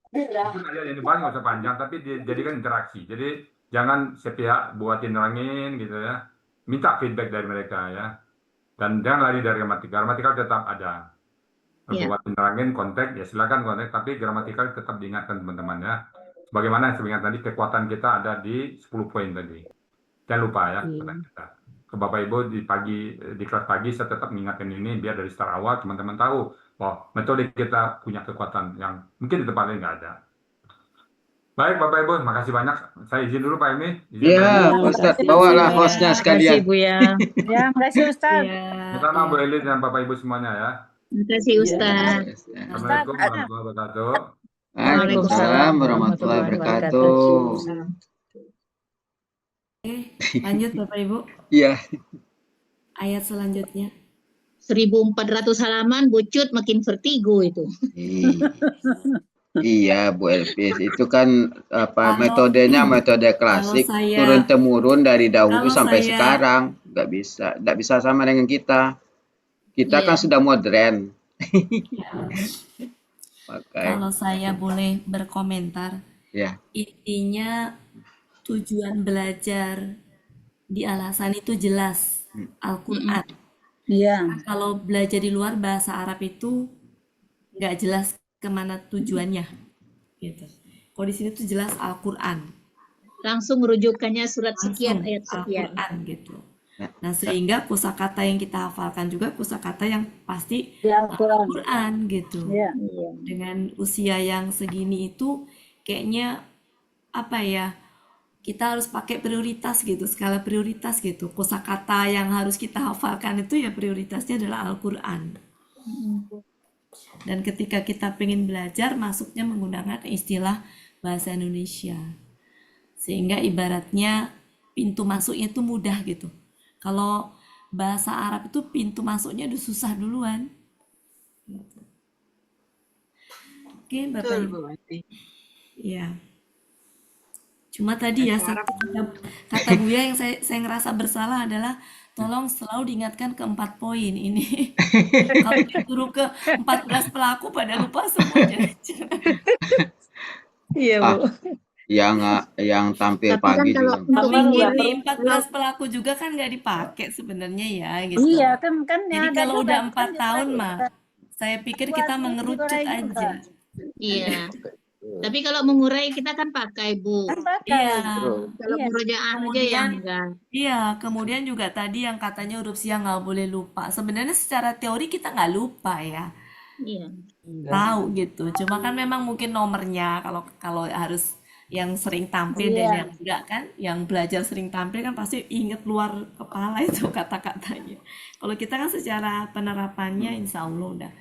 mungkin aja ini banyak nggak usah panjang, tapi dijadikan interaksi. Jadi jangan sepihak Bu Wati nerangin gitu ya. Minta feedback dari mereka ya. Dan jangan lari dari gramatikal. Gramatikal tetap ada. Bu Wati nerangin konteks, ya silakan konteks, tapi gramatikal tetap diingatkan teman-teman ya. Bagaimana yang saya ingat tadi, kekuatan kita ada di 10 poin tadi. Jangan lupa ya, kita. Ke Bapak Ibu di kelas pagi saya tetap mengingatkan ini biar dari start awal teman-teman tahu bahwa metode kita punya kekuatan yang mungkin di tempat lain nggak ada. Baik Bapak Ibu, makasih banyak. Saya izin dulu Pak Emi. Iya, Ustaz, bawalah hostnya sekalian. Terima kasih Bu ya. Ya, makasih Ustaz. Pertama Bu Eli dan Bapak Ibu semuanya ya. Terima kasih Ustaz. Assalamualaikum warahmatullahi wabarakatuh. Waalaikumsalam warahmatullahi wabarakatuh. Lanjut Bapak Ibu. Iya. Ayat selanjutnya. 1400 halaman, bucut makin vertigo itu. Iya, Bu Elvis, itu kan metodenya metode klasik, turun temurun dari dahulu sampai sekarang. Nggak bisa sama dengan kita. Kita kan sudah modern. Kalau saya boleh berkomentar, intinya tujuan belajar di Al-Hasan itu jelas, Al-Quran. Kalau belajar di luar bahasa Arab itu nggak jelas kemana tujuannya, gitu. Kalau di sini tuh jelas Al-Quran. Langsung rujukannya surat sekian, ayat sekian. Al-Quran gitu. Nah sehingga kosakata yang kita hafalkan juga kosakata yang pasti Al-Quran gitu. Dengan usia yang segini itu kayaknya apa ya, kita harus pakai prioritas gitu, skala prioritas gitu. Kosakata yang harus kita hafalkan itu ya prioritasnya adalah Al-Quran. Dan ketika kita pengen belajar, masuknya menggunakan istilah bahasa Indonesia. Sehingga ibaratnya pintu masuknya itu mudah gitu. Kalau bahasa Arab itu pintu masuknya udah susah duluan. Oke, Bapak Betul, Ibu. Bu Wati. Ya. Cuma tadi ya Aku harap kata Buya yang saya ngerasa bersalah adalah tolong selalu diingatkan ke 4 poin ini. Kalau disuruh ke 14 pelaku pada lupa semua jangan-jangan. Iya, Ah, Bu. yang tampil Tapi kan pagi kalau juga. untuk Tapi Sabar, ini Bu. 14 pelaku juga kan nggak dipakai sebenarnya ya gitu. Iya, kan Jadi ada kalau juga udah kan 4 tahun mah, saya pikir kita mengerucut aja. iya. Tapi kalau mengurai kita kan pakai, Bu. Kan pakai. Iya. Kalau Iya. murojaah aja Kemudian, yang enggak. iya, kemudian juga tadi yang katanya huruf siang nggak boleh lupa. Sebenarnya secara teori kita nggak lupa ya, Iya. tahu gitu. Cuma kan memang mungkin nomornya kalau harus yang sering tampil dan Iya. yang enggak kan, yang belajar sering tampil kan pasti inget luar kepala itu kata-katanya. Kalau kita kan secara penerapannya insya Allah udah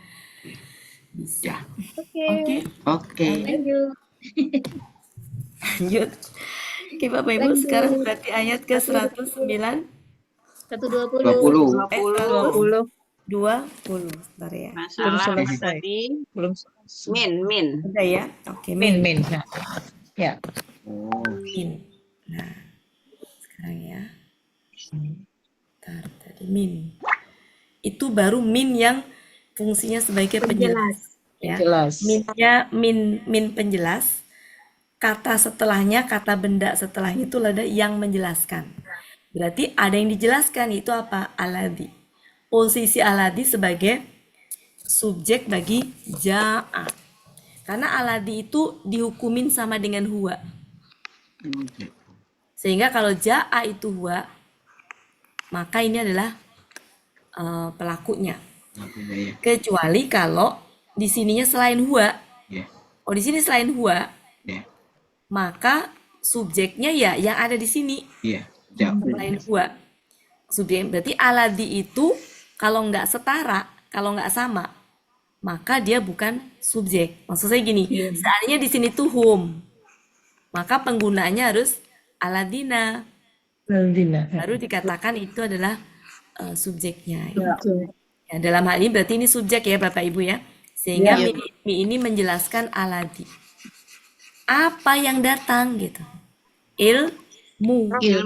bisa. Oke, Oke. Thank you. lanjut. Oke Bapak Ibu, Thank sekarang you. berarti ayat ke 109. 120. 20 20. Bentar ya. Belum masalah selesai. tadi Belum selesai. min. Udah ya? Oke, Min, min. min. Ya. Oh, Min. Nah, sekarang ya. Bentar, tadi min. Itu baru min yang fungsinya sebagai penjelas. Ya. Jelas. Minnya min penjelas. Kata setelahnya, kata benda setelahnya itu ada yang menjelaskan. Berarti ada yang dijelaskan, itu apa? Alladhi. Posisi alladhi sebagai subjek bagi ja'a. Karena alladhi itu dihukumin sama dengan huwa. Sehingga kalau ja'a itu huwa, maka ini adalah pelakunya. ya. Kecuali kalau di sininya selain huwa. Ya. Oh, di sini selain huwa, Ya. maka subjeknya ya yang ada di sini. Iya. Jauh. Selain huwa. Subjek berarti alladhi itu kalau nggak setara, kalau nggak sama, maka dia bukan subjek. Maksud saya gini, seandainya di sini tuh hum, maka penggunaannya harus aladina. Aladina. Baru dikatakan itu adalah subjeknya. Ya, dalam hal ini berarti ini subjek ya Bapak Ibu ya. Sehingga mi ini menjelaskan aladi. Apa yang datang gitu. Ilmu. Ya.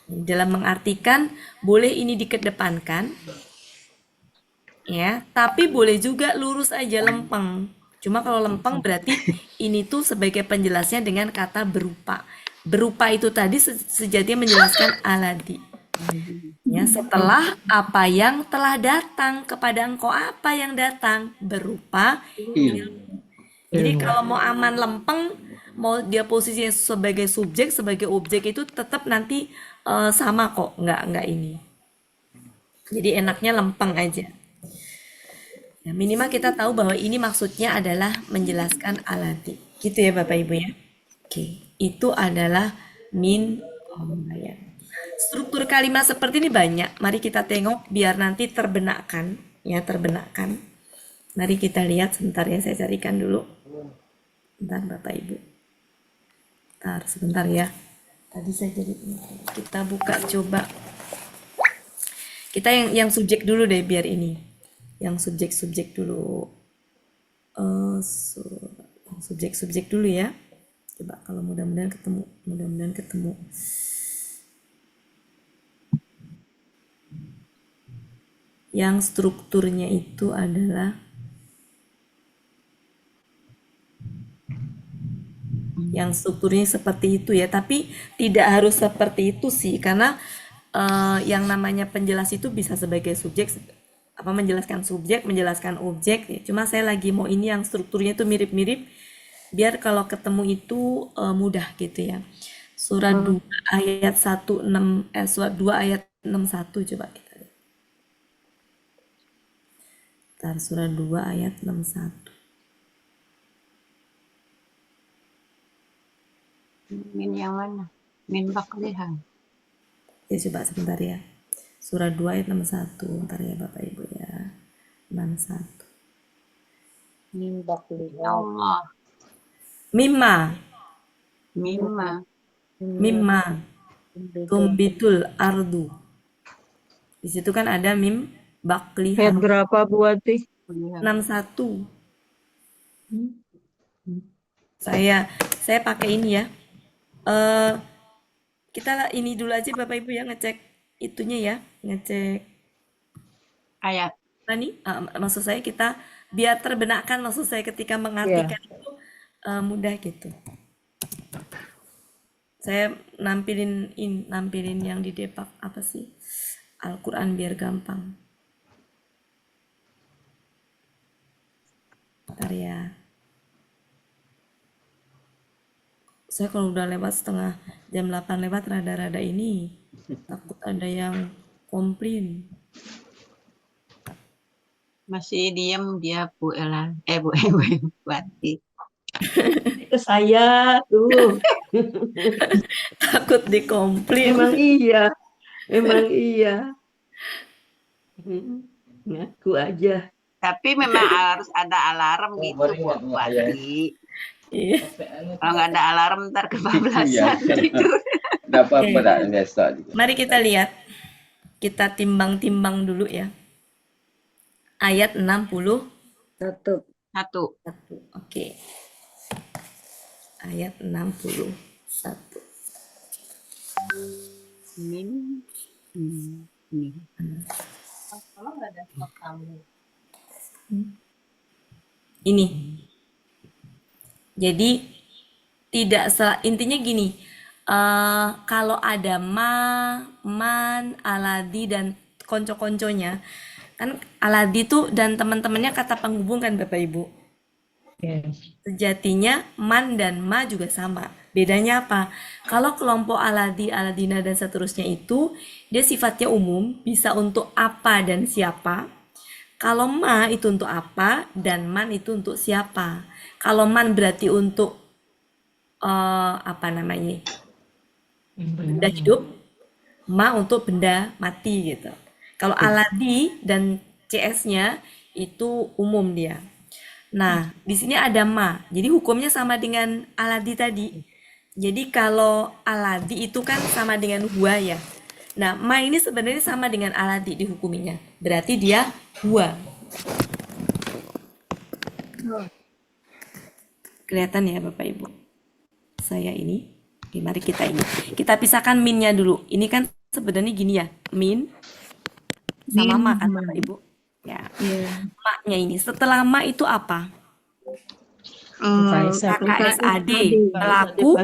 Dalam mengartikan boleh ini dikedepankan ya, tapi boleh juga lurus aja lempeng. Cuma kalau lempeng berarti ini tuh sebagai penjelasnya dengan kata berupa. Berupa itu tadi sejatinya menjelaskan aladi. Ya, setelah apa yang telah datang kepada engkau, apa yang datang berupa ilmu. Jadi kalau mau aman lempeng, mau dia posisinya sebagai subjek, sebagai objek itu tetap nanti sama kok, nggak ini. Jadi enaknya lempeng aja. Ya, minimal kita tahu bahwa ini maksudnya adalah menjelaskan alati. Gitu ya Bapak Ibu ya. Oke, itu adalah min ya. Struktur kalimat seperti ini banyak. Mari kita tengok biar nanti terbenakkan, ya terbenakkan. Mari kita lihat sebentar ya, saya carikan dulu. Bentar Bapak Ibu. Sebentar ya. Tadi saya jadi kita buka coba. Kita yang subjek dulu deh biar ini. Yang subjek dulu. Subjek dulu ya. Coba kalau mudah-mudahan ketemu. Yang strukturnya itu adalah seperti itu ya, tapi tidak harus seperti itu sih, karena yang namanya penjelas itu bisa sebagai subjek, menjelaskan subjek, menjelaskan objek ya. Cuma saya lagi mau ini yang strukturnya itu mirip-mirip, biar kalau ketemu itu mudah gitu ya. Surat 2 ayat 16 surat 2 ayat 61 coba kita lihat. Surat 2 ayat 61. Min yang mana? Min baklihan. Ya coba sebentar ya. Surat 2 ayat 61. Bentar ya Bapak Ibu ya. 61. Min baklihan. Allah. Mimma. Tumbitul ardu. Di situ kan ada mim bakliha. Ayat berapa Bu Wati? 61. Saya pakai ini ya. Kita ini dulu aja Bapak Ibu ya, ngecek itunya ya, ngecek Ayat. nih. Maksud saya kita biar terbenakkan, maksud saya ketika mengartikan itu mudah gitu. Saya nampilin yang di Depak apa sih? Al-Quran biar gampang. Bentar ya. Saya kalau udah lewat setengah jam 8 lewat rada-rada ini takut ada yang komplain. Masih diam dia Bu Ella. Bu Wati. Ke saya tuh. Takut dikomplain. Memang iya. Ngaku aja. Tapi memang harus ada alarm gitu Bu Wati. Iya. Kalau nggak ada alarm ntar kebablasan tidur. Nggak apa-apa, dah biasa juga. Mari kita lihat. Kita timbang-timbang dulu ya. Ayat 61. Satu. Oke. Ayat 61. Ini. Kalau nggak ada stok tamu. Ini. Jadi intinya gini, kalau ada man, aladi dan konco-konconya, kan aladi tuh dan teman-temannya kata penghubung kan Bapak Ibu. Sejatinya man dan ma juga sama. Bedanya apa? Kalau kelompok aladi, aladina dan seterusnya itu dia sifatnya umum, bisa untuk apa dan siapa. Kalau ma itu untuk apa dan man itu untuk siapa. Kalau man berarti untuk benda hidup, ma untuk benda mati gitu. Kalau aladi dan CS-nya itu umum dia. Nah, di sini ada ma. Jadi hukumnya sama dengan aladi tadi. Jadi kalau aladi itu kan sama dengan huwa ya. Nah, ma ini sebenarnya sama dengan aladi dihukuminya. Berarti dia huwa. Kelihatan ya Bapak Ibu. Saya ini. Oke, mari kita ini. Kita pisahkan minnya dulu. Ini kan sebenarnya gini ya. Min sama ma kan Bapak Ibu. Ya. Ma-nya ini. Setelah ma itu apa? KSAD. Pelaku.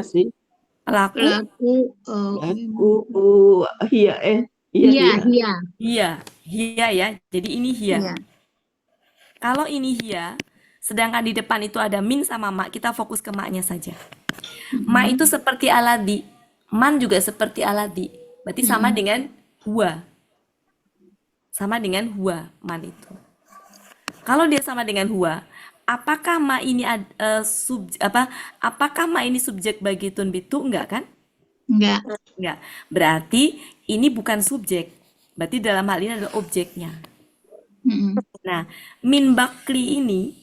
Iya ya. Jadi ini hia. Kalau ini hia, sedangkan di depan itu ada min sama ma, kita fokus ke ma-nya saja. Ma itu seperti aladi, man juga seperti aladi. Berarti sama dengan huwa. Sama dengan huwa, man itu. Kalau dia sama dengan huwa, apakah ma ini apakah ma ini subjek bagi tunbitu? Enggak kan? Enggak. Berarti ini bukan subjek. Berarti dalam hal ini adalah objeknya. Nah, min bakli ini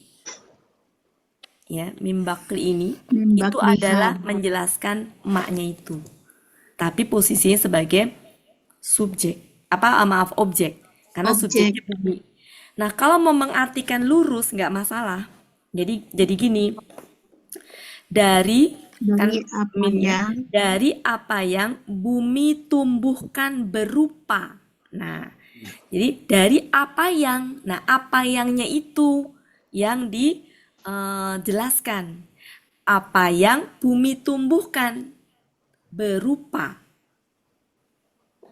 ya, min bakli ini itu adalah menjelaskan maknya itu. Tapi posisinya sebagai subjek. Objek. Karena subjeknya bumi. Nah, kalau mau mengartikan lurus nggak masalah. Jadi gini. Dari apa yang bumi tumbuhkan berupa. Nah, jadi dari apa yang, apa yangnya itu yang dijelaskan. Apa yang bumi tumbuhkan berupa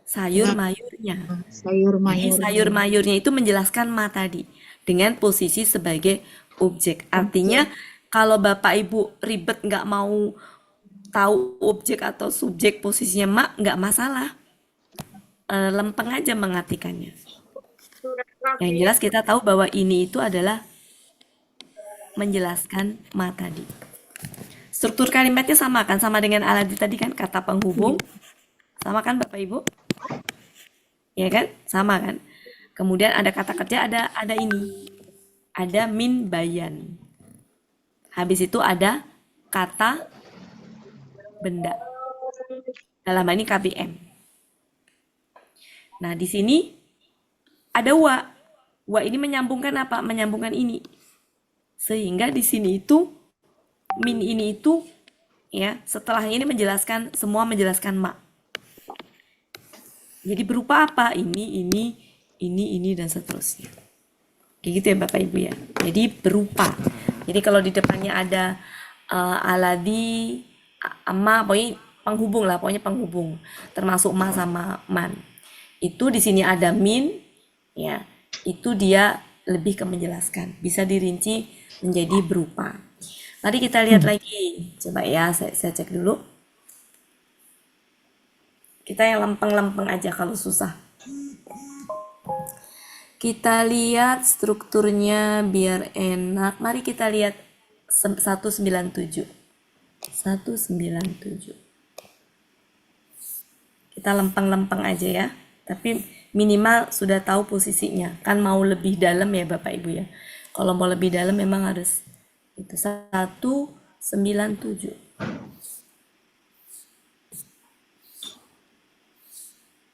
sayur mayurnya. Jadi sayur mayurnya itu menjelaskan ma tadi dengan posisi sebagai objek. Artinya kalau Bapak Ibu ribet nggak mau tahu objek atau subjek posisinya ma, nggak masalah. Lempeng aja mengartikannya. Yang jelas kita tahu bahwa ini itu adalah menjelaskan ma tadi. Struktur kalimatnya sama kan, sama dengan aladi tadi kan, kata penghubung. Sama kan Bapak Ibu? Ya kan? Sama kan? Kemudian ada kata kerja, ada ini. Ada min bayan. Habis itu ada kata benda. Dalam hal ini KBM. Nah, di sini ada wa. Wa ini menyambungkan apa? Menyambungkan ini. Sehingga di sini itu min ini itu ya, setelah ini menjelaskan semua menjelaskan ma. Jadi berupa apa? Ini dan seterusnya. Kayak gitu ya Bapak Ibu ya. Jadi berupa. Jadi kalau di depannya ada aladi, ma, pokoknya penghubung lah, pokoknya penghubung. Termasuk ma sama man. Itu di sini ada min, ya. Itu dia lebih ke menjelaskan. Bisa dirinci menjadi berupa. Mari kita lihat lagi. Coba ya, saya cek dulu. Kita yang lempeng-lempeng aja kalau susah. Kita lihat strukturnya biar enak. Mari kita lihat 197. 197. Kita lempeng-lempeng aja ya. Tapi minimal sudah tahu posisinya. Kan mau lebih dalam ya Bapak Ibu ya. Kalau mau lebih dalam memang harus itu 197.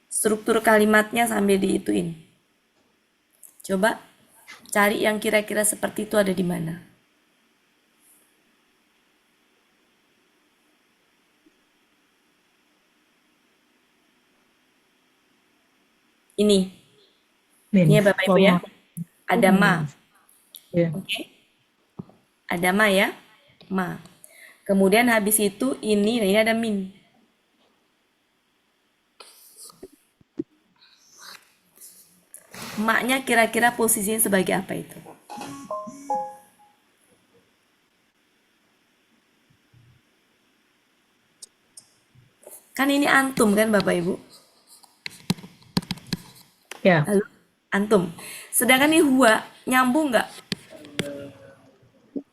Struktur kalimatnya sambil diituin. Coba cari yang kira-kira seperti itu ada di mana. Ini ya Bapak Ibu ya. Ada ma. Oke. Ada ma ya. Ma. Kemudian habis itu ini ada min. Maknya kira-kira posisinya sebagai apa itu? Kan ini antum kan Bapak Ibu? Ya. Lalu antum. Sedangkan ini huwa, nyambung nggak?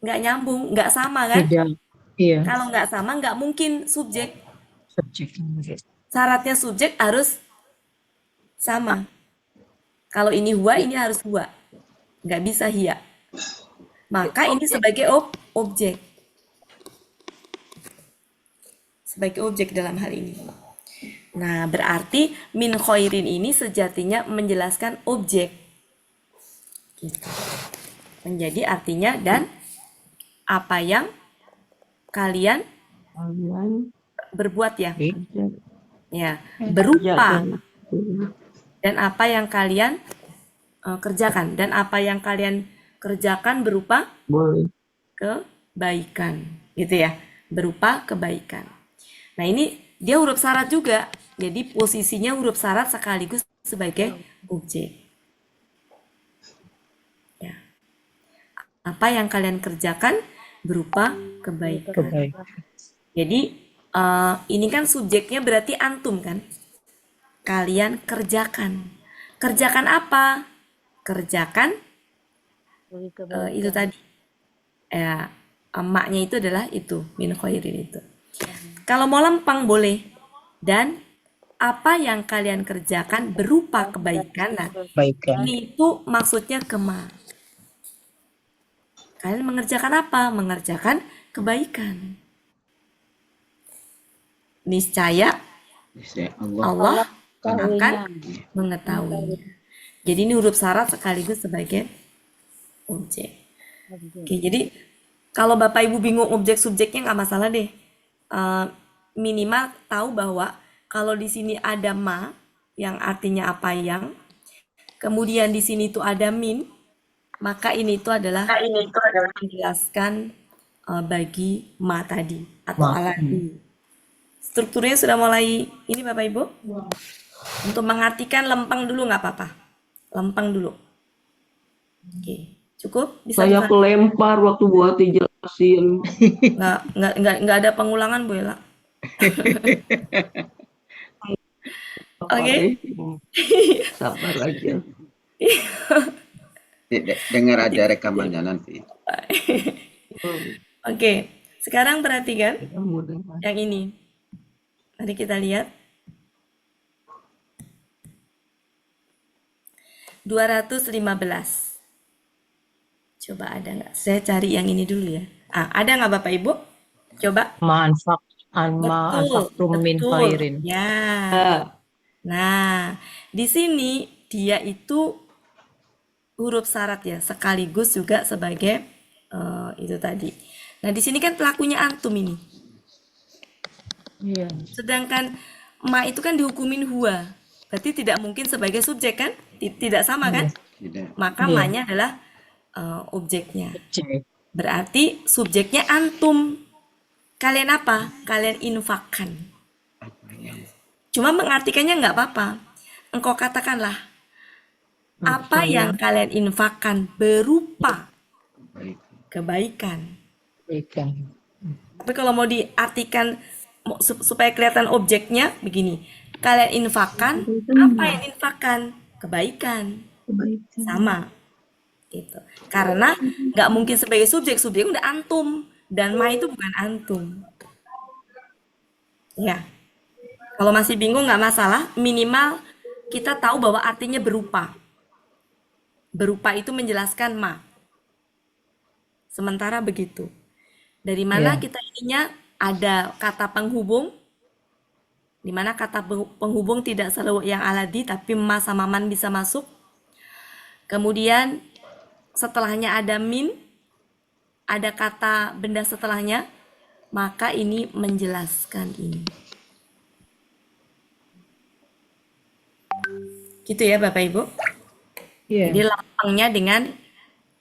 Nggak nyambung, nggak sama kan? Tidak. Iya. Kalau nggak sama nggak mungkin subjek. Subjek. Syaratnya subjek harus sama. Kalau ini huwa, ini harus huwa. Nggak bisa hiya. Maka ini sebagai objek. Sebagai objek dalam hal ini. Nah, berarti min khairin ini sejatinya menjelaskan objek. Gitu. Menjadi artinya dan apa yang kalian berbuat ya. Ya, berupa. Dan apa yang kalian kerjakan. Dan apa yang kalian kerjakan berupa kebaikan. Gitu ya. Berupa kebaikan. Nah ini dia huruf syarat juga. Jadi posisinya huruf syarat sekaligus sebagai objek. Ya. Apa yang kalian kerjakan berupa kebaikan. Jadi ini kan subjeknya berarti antum kan. Kalian kerjakan. Kerjakan apa? Kerjakan itu tadi. Emaknya itu adalah itu, min khairin itu. Kalau mau lempeng boleh. Dan apa yang kalian kerjakan berupa kebaikan. Nah, ini itu maksudnya kema. Kalian mengerjakan apa? Mengerjakan kebaikan. Niscaya Allah akan mengetahuinya. Jadi ini huruf syarat sekaligus sebagai objek. Oke, jadi kalau Bapak Ibu bingung objek subjeknya nggak masalah deh. Minimal tahu bahwa kalau di sini ada ma yang artinya apa yang, kemudian di sini itu ada min, maka ini itu adalah menjelaskan bagi ma tadi atau aladi. Strukturnya sudah mulai ini Bapak Ibu. Untuk mengartikan lempeng dulu nggak apa-apa. Lempeng dulu. Oke, cukup? Bisa Saya kelempar waktu buat dijelasin. Nggak ada pengulangan Bu Ella. Oke. Sabar aja. Dengar aja rekamannya nanti. Oke, sekarang perhatikan yang ini. Mari kita lihat. 215. Coba ada nggak? Saya cari yang ini dulu ya. Ada nggak Bapak Ibu? Coba. Anfaqtum min khairin. Ya. Nah, di sini dia itu huruf syarat ya, sekaligus juga sebagai Itu tadi. Nah, di sini kan pelakunya antum ini. Iya. Sedangkan ma itu kan dihukumin huwa. Berarti tidak mungkin sebagai subjek kan? Tidak sama kan? Tidak. Maka Iya. ma-nya adalah objeknya. Objek. Berarti subjeknya antum. Kalian apa? Kalian infakkan. Cuma mengartikannya nggak apa-apa. Engkau katakanlah, apa yang kalian infakkan berupa kebaikan. Kebaikan. Tapi kalau mau diartikan supaya kelihatan objeknya begini. Kalian infakkan, apa yang infakkan? Kebaikan. Sama. Gitu. Karena nggak mungkin sebagai subjek udah antum. Dan ma itu bukan antum. Ya. Kalau masih bingung nggak masalah. Minimal kita tahu bahwa artinya berupa. Berupa itu menjelaskan ma. Sementara begitu. Dari mana kita ininya ada kata penghubung, di mana kata penghubung tidak selalu yang aladi, tapi ma sama man bisa masuk. Kemudian setelahnya ada min, ada kata benda setelahnya, maka ini menjelaskan ini. Gitu ya Bapak Ibu. Iya. Jadi lapangnya dengan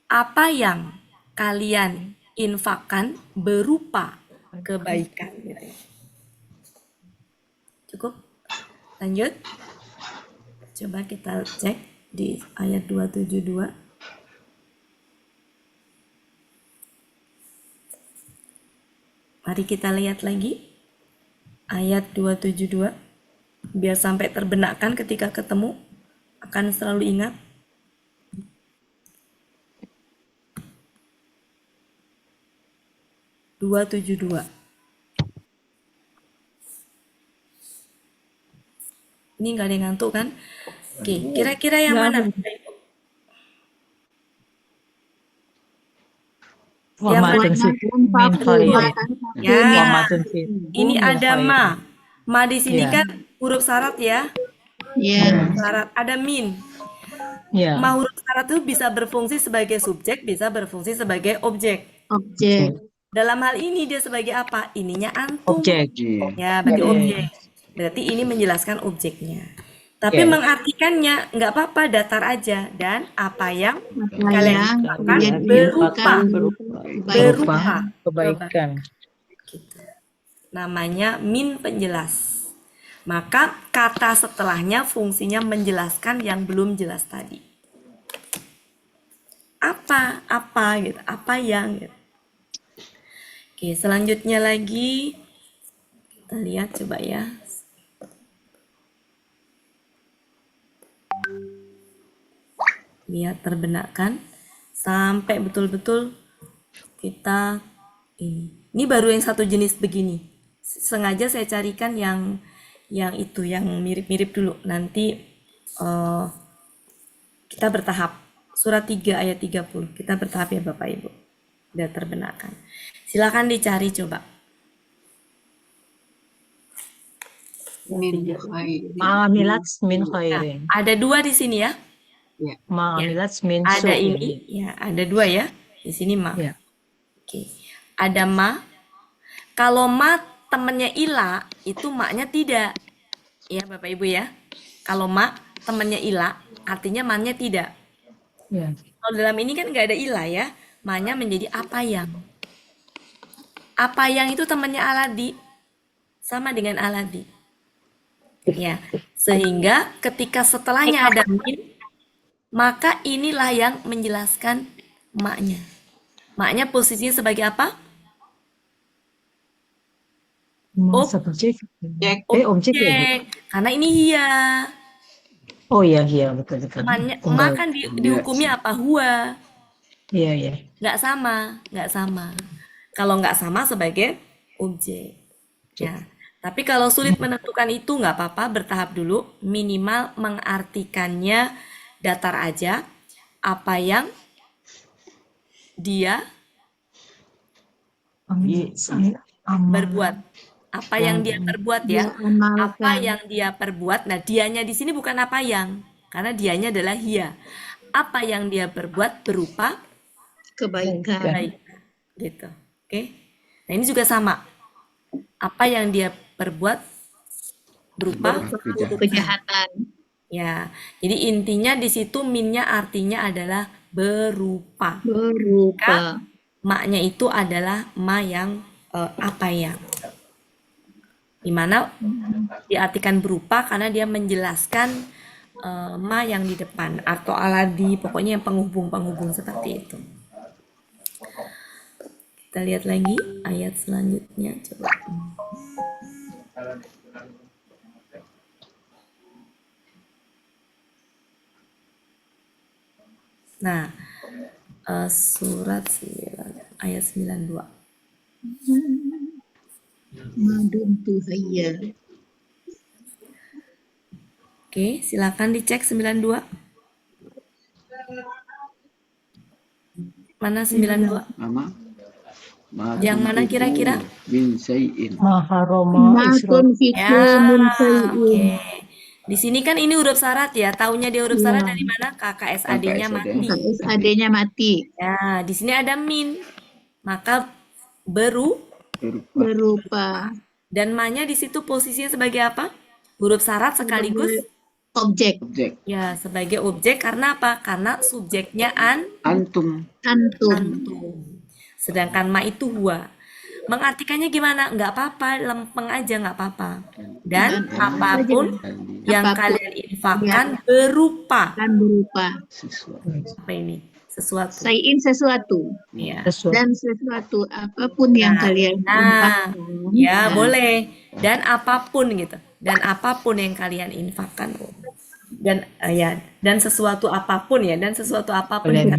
apa yang kalian infakkan berupa kebaikan. Cukup? Lanjut. Coba kita cek di ayat 272. Mari kita lihat lagi. Ayat 272. Biar sampai terbenakkan ketika ketemu. Akan selalu ingat. Ini nggak ada yang ngantuk kan? Oke, kira-kira yang mana? Yang mana? Ya, ini ada ma. Ma di sini kan huruf syarat ya. Iya. Syarat. Ada min. Ma huruf syarat itu bisa berfungsi sebagai subjek, bisa berfungsi sebagai objek. Objek. Dalam hal ini dia sebagai apa? Ininya antum. Objek. Ya, berarti objek. Berarti ini menjelaskan objeknya. Tapi mengartikannya nggak apa-apa, datar aja. Dan apa yang kalian lakukan berupa kebaikan. Gitu. Namanya min penjelas. Maka kata setelahnya fungsinya menjelaskan yang belum jelas tadi. Apa gitu, apa yang gitu. Oke, selanjutnya lagi kita lihat coba ya. Lihat terbenakkan sampai betul-betul kita ini. Ini baru yang satu jenis begini. Sengaja saya carikan yang itu yang mirip-mirip dulu. Nanti kita bertahap. Surat 3 ayat 30. Kita bertahap ya Bapak Ibu. Udah terbenakkan. Silakan dicari coba. Ma'amilat min khairin. Ada dua di sini ya. Ma'amilat min Ada su'in. ini, ya ada dua ya. Di sini ma. Ya. Oke. Ada ma. Kalau ma temennya ila, itu maknya tidak. Ya Bapak Ibu ya. Kalau ma temennya ila, artinya ma-nya tidak. Ya. Kalau dalam ini kan nggak ada ila ya. Ma-nya menjadi apa yang. Apa yang itu temannya aladi. Sama dengan aladi. Ya. Sehingga ketika setelahnya ada min, maka inilah yang menjelaskan maknya. Maknya posisinya sebagai apa? Objek. Objek ya, Bu? Karena ini hiya. Oh iya, iya betul. Ma kan dihukumi apa? Huwa. Iya, iya. Nggak sama. Kalau nggak sama sebagai objek. Ya. Tapi kalau sulit menentukan itu nggak apa-apa, bertahap dulu. Minimal mengartikannya datar aja. Apa yang dia berbuat. Apa yang dia perbuat ya. Apa yang dia perbuat. Nah, dianya di sini bukan apa yang. Karena dianya adalah hiya. Apa yang dia perbuat berupa Kebaikan. Baik, gitu. Oke. Nah, ini juga sama. Apa yang dia perbuat berupa Kejahatan. ya. Jadi intinya di situ minnya artinya adalah berupa. Berupa. Maknya itu adalah ma yang apa yang. Dimana diartikan berupa karena dia menjelaskan ma yang di depan atau aladi, pokoknya yang penghubung-penghubung seperti itu. Kita lihat lagi ayat selanjutnya, coba. Nah, surat 9, ayat 92. Maduntu hayya. Oke, silakan dicek 92. Mana 92? Mama. Yang mana kira-kira? Min syai'in. Maharoma Isra. Oke. Di sini kan ini huruf syarat ya. Taunya dia huruf syarat dari mana? KKSAD-nya mati. KKSAD-nya mati. Ya, di sini ada min. Maka berupa. Dan ma-nya di situ posisinya sebagai apa? Huruf syarat sekaligus objek. Ya, sebagai objek karena apa? Karena subjeknya antum. Sedangkan ma itu huwa. Mengartikannya gimana? Nggak apa-apa, lempeng aja nggak apa-apa. Dan apapun yang kalian infakkan berupa. Apa ini? Sesuatu. Sayin sesuatu. Ya. Dan sesuatu apapun yang kalian infakkan. Ya, boleh. Dan apapun gitu. Dan apapun yang kalian infakkan. Dan dan sesuatu apapun ya, dan sesuatu apapun yang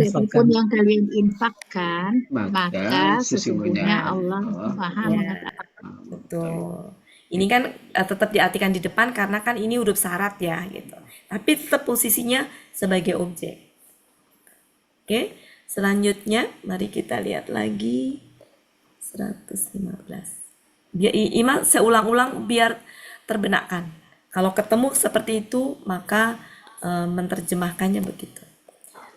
kalian infakkan, maka sesungguhnya Allah Maha mengetahui. Betul. Ini kan tetap diartikan di depan karena kan ini huruf syarat ya gitu. Tapi tetap posisinya sebagai objek. Oke, selanjutnya mari kita lihat lagi 115. Ima saya ulang-ulang biar terbenakkan. Kalau ketemu seperti itu, maka menerjemahkannya begitu.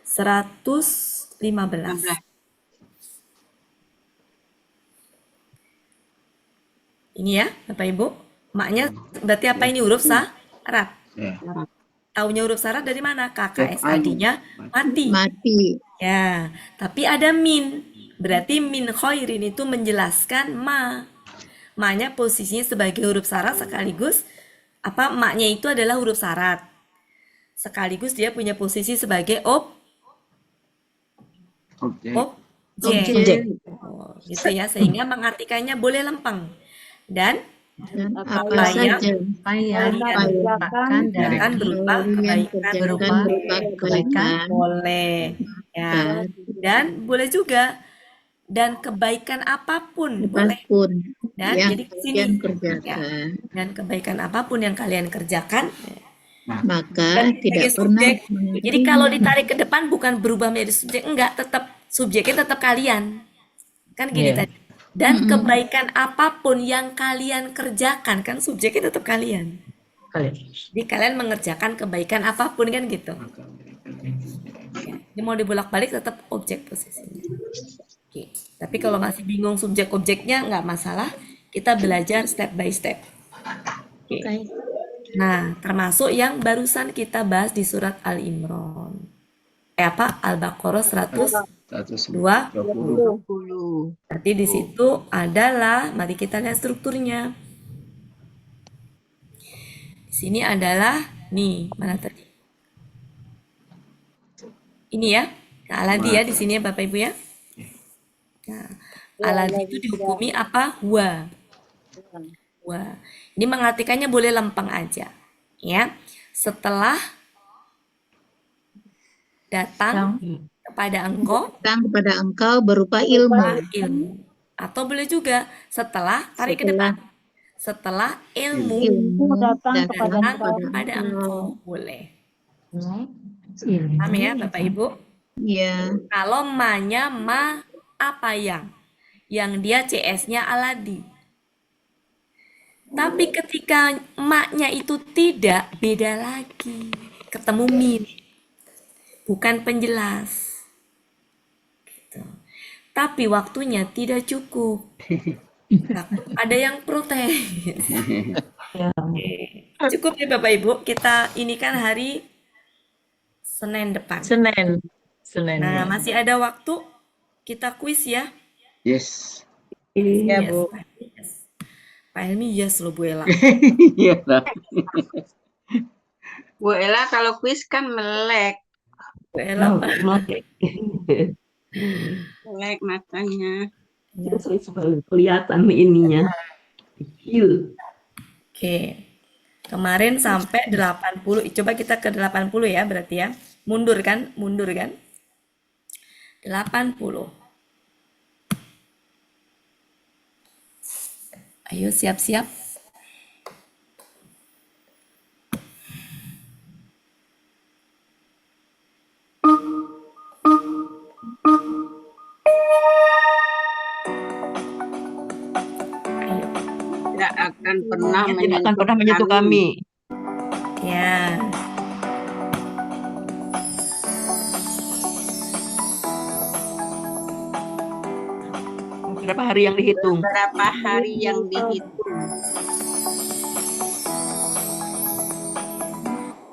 115. Ini ya, Bapak Ibu. Maknya berarti apa ini huruf syarat? Taunya huruf syarat dari mana? KKSAD-nya mati. Ya, tapi ada min. Berarti min khairin itu menjelaskan ma. Ma-nya posisinya sebagai huruf syarat sekaligus apa maknya itu adalah huruf syarat sekaligus dia punya posisi sebagai objek. Gitu ya, sehingga mengartikannya boleh lempeng dan apa yang akan berupa kebaikan boleh ya, dan boleh juga dan kebaikan apapun boleh. Dan jadi sini ya, dan kebaikan apapun yang kalian kerjakan maka tidak pernah. Jadi kalau ditarik ke depan bukan berubah menjadi subjek, enggak, tetap subjeknya tetap kalian kan gini tadi. Dan kebaikan apapun yang kalian kerjakan kan subjeknya tetap kalian. Jadi kalian mengerjakan kebaikan apapun kan gitu. Ini mau dibolak-balik tetap objek posisinya. Oke. Tapi kalau masih bingung subjek objeknya nggak masalah, kita belajar step by step. Oke. Nah, termasuk yang barusan kita bahas di surat Al-Imran. Al-Baqarah 120. Berarti di situ adalah, mari kita lihat strukturnya. Di sini adalah nih, mana tadi? Ini ya. Nah, aladi ya di sini ya Bapak Ibu ya. Nah, aladi itu dihukumi apa? Huwa. Ini mengartikannya boleh lempeng aja. Ya. Setelah datang kepada engkau berupa ilmu. Atau boleh juga setelah tarik ke depan. Setelah ilmu datang kepada engkau boleh. Paham ya Bapak Ibu? Iya. Kalau ma-nya ma apa yang dia CS-nya aladi. Tapi ketika maknya itu tidak, beda lagi. Ketemu min. Bukan penjelas. Gitu. Tapi waktunya tidak cukup. Takut ada yang protes. Ya. Oke. Cukup ya Bapak Ibu, kita ini kan hari Senin depan. Senin. Nah, Ya. masih ada waktu kita kuis ya. Yes. Iya, Yes, Bu. Pak Helmi, yes. Pak Helmi yes loh Bu Ella. Iya lah. Bu Ella kalau kuis kan melek. Bu Ella Melek. Melek matanya. Ya. Kelihatan ininya. Kecil. Oke. Kemarin sampai 80. Coba kita ke 80 ya berarti ya. Mundur kan? 80. Ayo siap-siap. Ayo. Tidak akan pernah Tidak akan pernah menyentuh kami. Ya. Berapa hari yang dihitung? Berapa hari yang dihitung?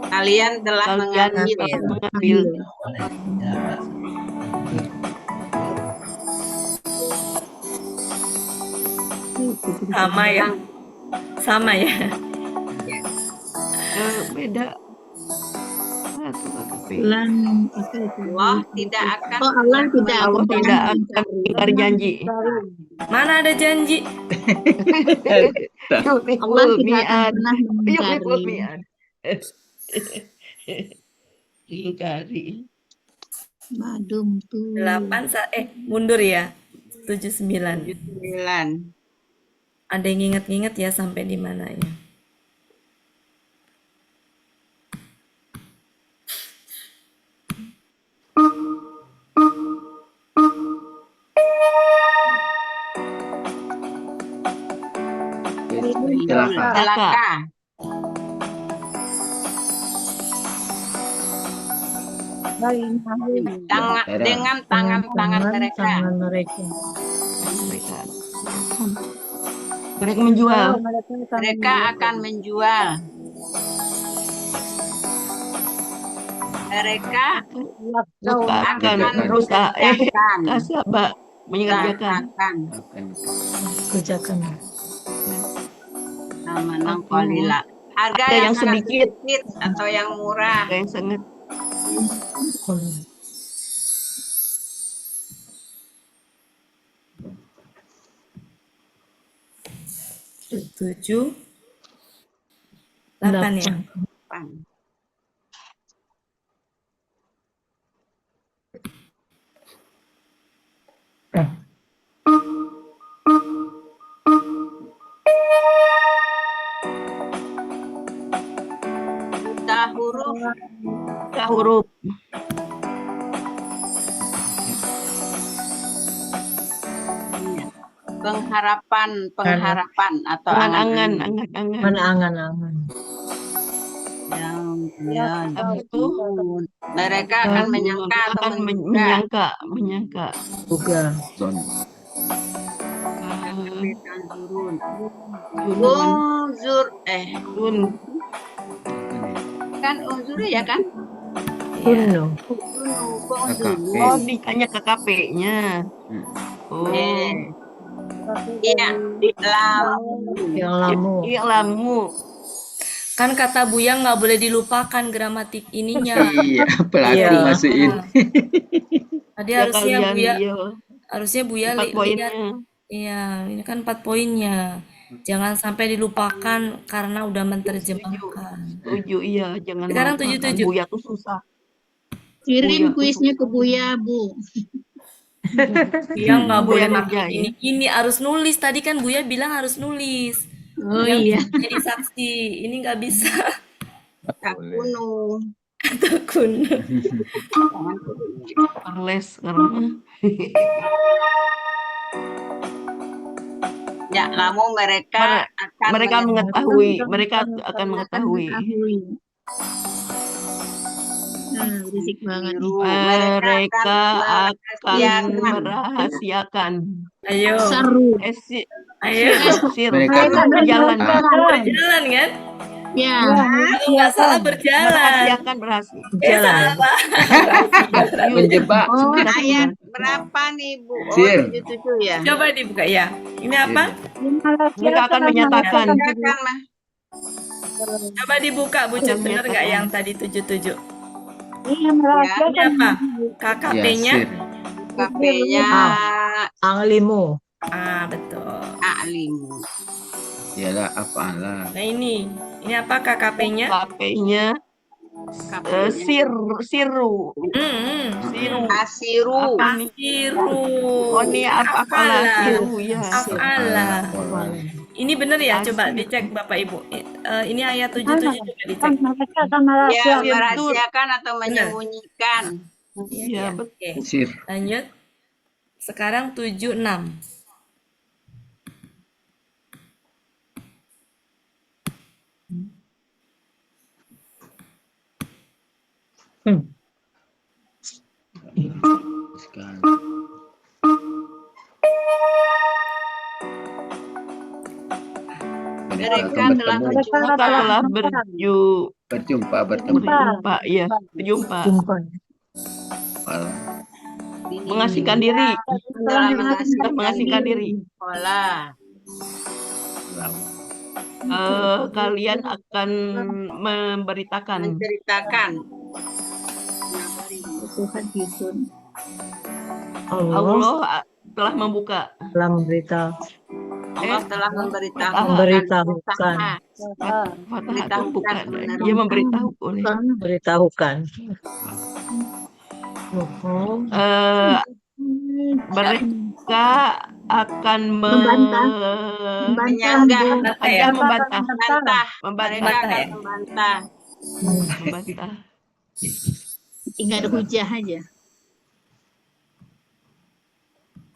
Kalian telah mengambil. Sama ya. Sama ya. Beda. Allah tidak akan Allah tidak Allah tidak akan ingkar janji. Mana ada janji? Allah tidak akan pernah Yukmikul mengingkari. mi'ad. Ingkari. Madum tuh. 8 mundur ya. 79. 9. Ada yang inget-inget ya sampai di mananya? Celaka. Dengan tangan-tangan mereka. Mereka menjual. Mereka akan menjual. Mereka akan merusak. Kasabah mengerjakan. Kerjakan. Nama kolila. Harga Ada yang yang sangat sedikit. sedikit atau yang murah. Ada yang sangat. Tujuh, 8 ya. 8. Buta huruf. Pengharapan atau Angan-angan. Mana angan-angan. Mereka akan menyangka atau menyangka. Juga. Kan unzur ya kan? Kuno. Oh, ditanya ke KP-nya. Oh. Iya, Yang lamu. Kan kata Buya nggak boleh dilupakan gramatik ininya. Iya, pelatih masukin. Tadi Ya, harusnya kalian, Buya, iya. harusnya Buya 4 poinnya. lihat. Iya, ini kan 4 poinnya. Jangan sampai dilupakan karena udah menerjemahkan. 7, iya, jangan. Sekarang melupakan. 77. Buya tuh susah. Kirim kuisnya ke Buya, Bu. Buya nggak boleh Buya pakai ngerjain. ini harus nulis. Tadi kan Buya bilang harus nulis. Oh Yang iya. jadi saksi. Ini nggak bisa. kuno. Takun. Parles karena. Ya, namun mereka akan mereka akan mengetahui. berisik banget nih. Mereka akan merahasiakan. Ayo. Seru. Ayo. Mereka berjalan. akan Berjalan kan? Ya. Kalau nggak salah berjalan. Jalan. Salah. menjebak. Ayat berapa nih, Bu? Oh, Sir. 77 ya. Coba dibuka ya. Ini apa? Mereka akan menyatakan. Coba dibuka Bu Cep, benar nggak yang tadi 77? Iya, Ini apa? KKP-nya? Ya, sir. KP-nya Anglimu. Betul. Aklimu. Ialah apalah. Nah ini apa KKP-nya? KKP-nya siru. Asiru. Asiru. Oh ini apalah siru ya. Apalah. Ini benar ya? Coba dicek Bapak Ibu. Ini ayat 77 coba dicek. Ya, merahasiakan atau menyembunyikan. Iya, Oke. Sir. Lanjut. Sekarang 76. Sekarang. Mereka telah berjumpa. Ya, berjumpa. Mengasihkan diri. Mengasihkan diri. Pola. Kalian akan menceritakan. Tuhan Yesus. Allah telah membuka. Telah memberitahu. Allah telah memberitahukan. Memberitahukan. Dia memberitahukan. Mereka akan membantah. Tinggal ada hujah aja.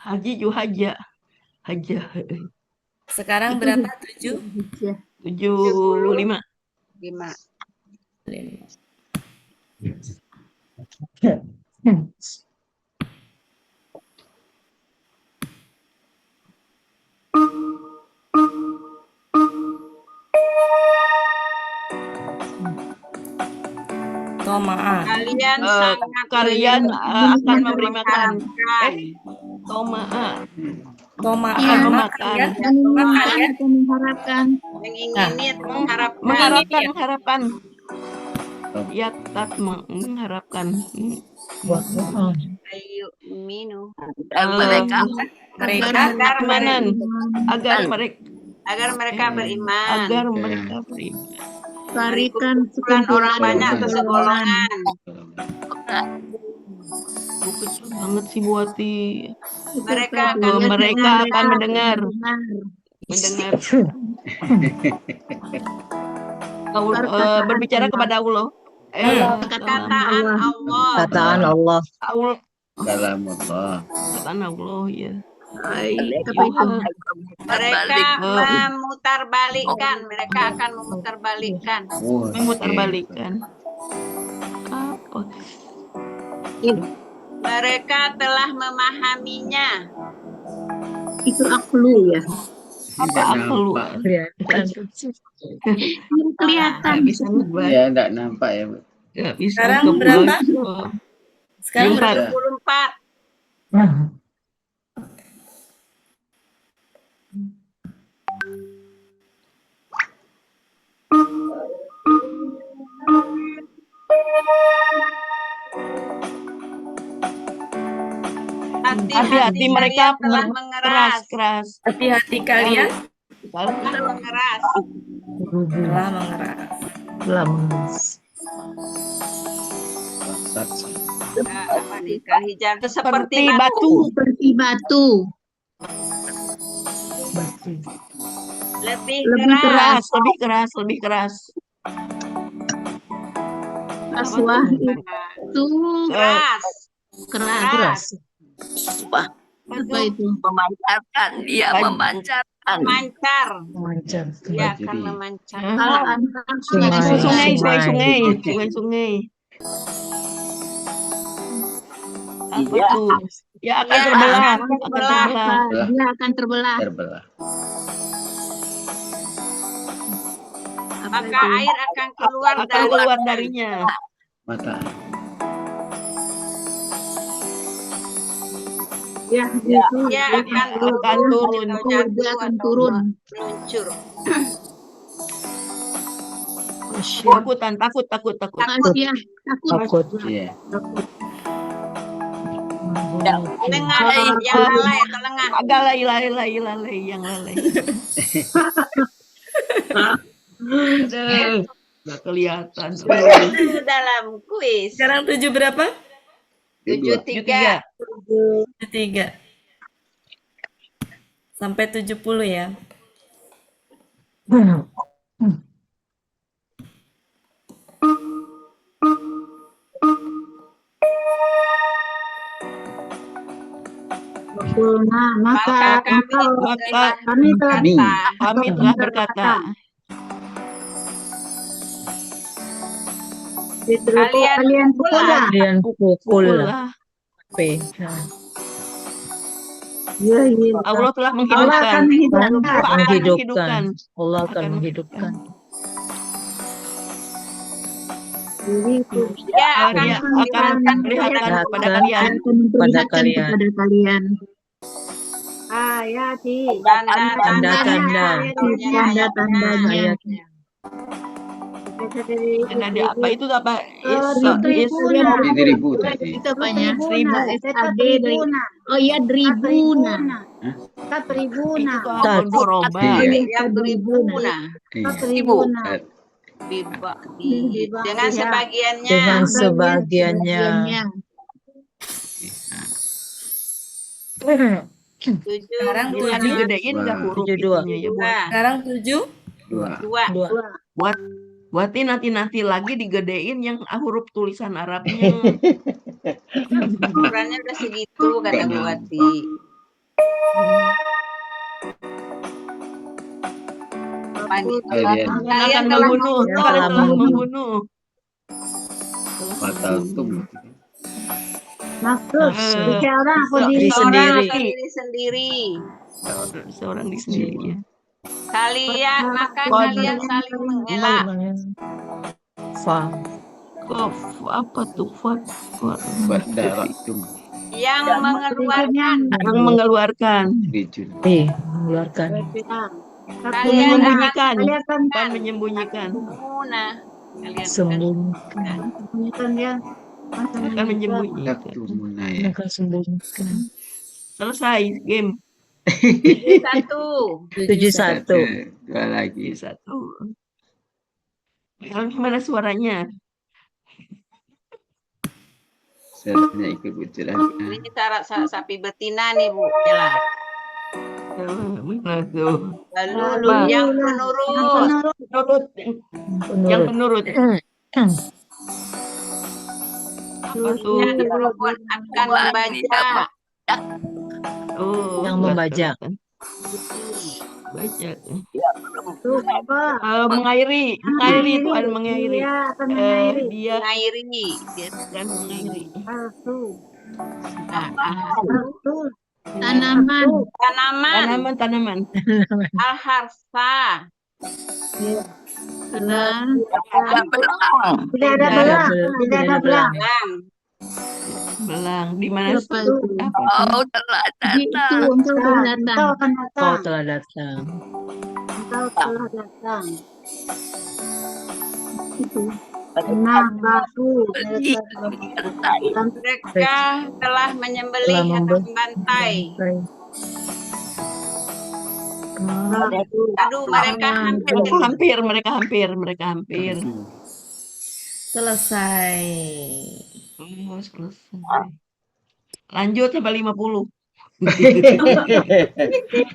Haji juhaja. Haja. Sekarang berapa? 7? 75. 5. Toma'a. Kalian akan memberi makan. Toma'a. Mengharapkan. Mengharapkan. Ya, tak mengharapkan. Ayo minum. Agar mereka beriman. Berikan orang banyak atau segolongan. Kecil banget sih Buati. Mereka akan mendengar. Berbicara kepada Allah. Kataan Allah. Kataan Allah ya. Mereka memutarbalikkan. Mereka akan memutarbalikkan. Apa? Mereka telah memahaminya. Itu aklu ya. Apa aklu? Kelihatan. Ya, enggak nampak ya, Bu. Sekarang berapa? Sekarang 24. Hati-hati mereka telah mengeras. Hati-hati kalian telah mengeras. Hijab itu seperti batu. Lebih keras. Aswah itu keras. Apa itu? Memancarkan. Dia memancarkan. Dia akan memancarkan. Sungai. Apa Iya. tuh? Ya akan Ya terbelah. akan Akan terbelah. terbelah. Dia akan terbelah. Terbelah. Maka air akan keluar Akan keluar darinya. Mata. Ya, itu Dia akan Akan turun. atau dia jatuh akan atau turun. meluncur. Takutan, takut. Asia takut. Iya. Tengah yang lalai atau lengah. Agak lalai yang lalai. Aduh, nggak kelihatan. Itu dalam kuis. Sekarang 7 berapa? 73. 73. Sampai 70 ya. Nah, maka kami telah berkata. Kalian pukullah. Kalian pukullah. Ya, Allah telah Allah akan menghidupkan. Allah akan menghidupkan. Dia akan memperlihatkan kepada kalian. Ayati. Tanda-tanda. Tanda-tandanya. Tanda apa itu apa? Ribu tadi. Itu apanya? Tribuna. Oh iya, Dribuna. Tribuna. Itu apa? Goroba. yang beribuna. Tribuna. Dengan sebagiannya. Dengan sebagiannya. Sekarang Jangan 7. digedein nggak huruf 72. itunya ya buat. Sekarang 7. Dua. Buatin nanti lagi digedein yang huruf tulisan Arabnya. Ukurannya udah segitu kata Bu Wati. Kalian akan membunuh. Kalian telah membunuh. Mata tum. Maksud seorang aku Diri sendiri. Seorang diri sendiri ya. Kalian saling mengelak. Apa tuh? Badaraktum. Yang mengeluarkan. Mengeluarkan. Mengeluarkan. Menyembunyikan. Bukan menyembunyikan. Sembunyikan. Akan menyembunyikan. Akan sembunyikan. Selesai game. 71. 71. Dua lagi. 1. Gimana suaranya? Suaranya ikut bocor. Ini syarat sapi betina nih Bu Ella. Mana tuh? Lalu yang penurut. Yang penurut. Apa tuh? Yang perempuan akan membaca. Oh, yang membaca. Baca. Tuh apa? Mengairi itu ada mengairi. Dia akan mengairi. Dia Dia akan mengairi. Tanaman. Al-harfa. Tidak ada belang. Tidak ada belang. Belang di mana? Oh, telah datang. Engkau akan datang. Kau telah datang. Engkau telah datang. Nah, batu. Mereka telah menyembelih atau membantai. Aduh, mereka hampir. Selesai. Oh, selesai. Lanjut sampai 50.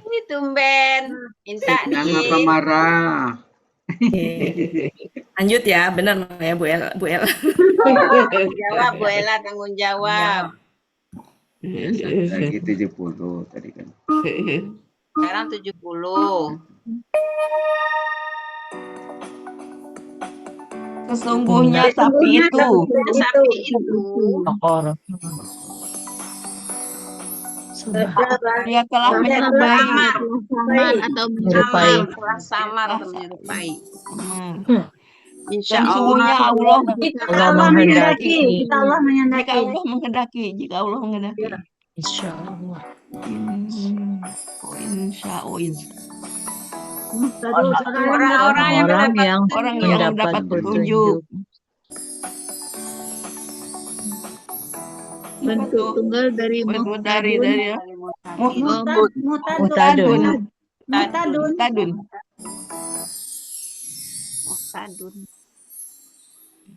Ini tumben. Minta Jangan nih. pemarah. Lanjut ya, benar ya Bu El. Jawab Bu Ella, tanggung jawab. Lagi 70 tadi kan. Sekarang 70. Sesungguhnya sapi itu Sapi itu Dia telah menyerupai atau menyerupai. telah samar atau menyerupai. Insya Dan Allah. sungguhnya Allah Allah menghendaki. Jika Allah jika menghendaki. Allah menghendaki, jika Allah menghendaki. Insya Allah. Insya Allah. Orang-orang yang Orang yang mendapat petunjuk. bentuk tunggal dari Mutadun.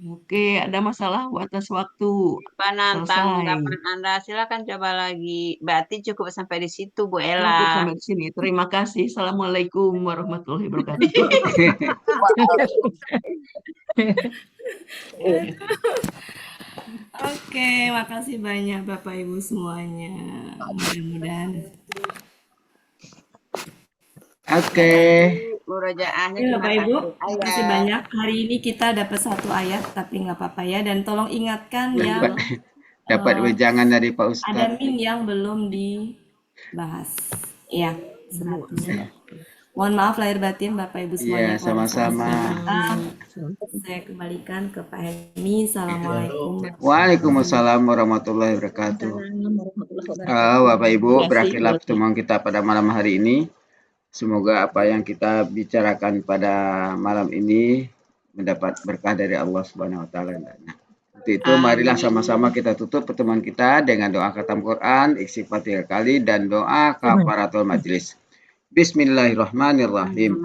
Oke, ada masalah batas waktu. Apa Selesai. tanggapan Anda? Silakan coba lagi. Berarti cukup sampai di situ, Bu Cukup Ella. sampai di sini. Terima kasih. Assalamualaikum warahmatullahi wabarakatuh. Oke, makasih banyak Bapak Ibu semuanya. Mudah-mudahan. Oke. Murojaahnya Ya, cuma Bapak Ibu, satu terima kasih ayat. banyak. Hari ini kita dapat satu ayat, tapi nggak apa-apa ya. Dan tolong ingatkan yang Dapat wejangan dari Pak ada Ustadz. min yang belum dibahas. Iya, semua. Mohon maaf lahir batin Bapak Ibu semuanya. Iya, sama-sama. Saya kembalikan ke Pak Helmi. Assalamualaikum. Waalaikumsalam warahmatullahi wabarakatuh. Bapak Ibu, berakhirlah pertemuan kita pada malam hari ini. Semoga apa yang kita bicarakan pada malam ini mendapat berkah dari Allah Subhanahu wa taala. Untuk itu marilah sama-sama kita tutup pertemuan kita dengan doa khatam Quran, istighfar 3 kali dan doa kafaratul majlis. Bismillahirrahmanirrahim.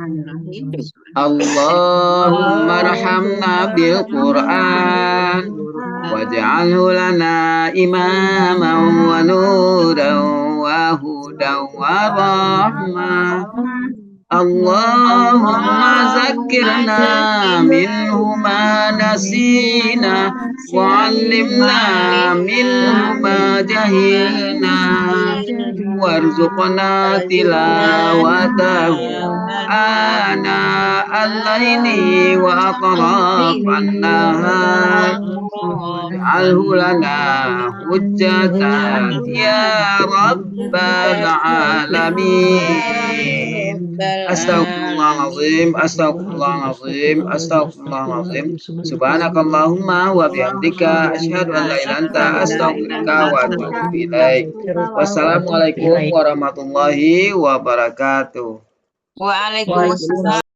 Allahumma rahamna bil Quran waj'alhu lana imaman wa nuran wa hudan wa rahmah. Allahumma zakkirna minhu ma nasina wa 'allimna minhu ma jahilna warzuqna tilawatahu ana al-laili wa atrafan nahar waj'alhu lana hujjatan ya rabbal alamin. Astaghfirullahaladzim, astaghfirullahaladzim, astaghfirullahaladzim. Subhanakallahumma wa bihamdika asyhadu an la ilaha illa anta astaghfiruka wa atubu ilaik. Wassalamualaikum warahmatullahi wabarakatuh. Waalaikumsalam.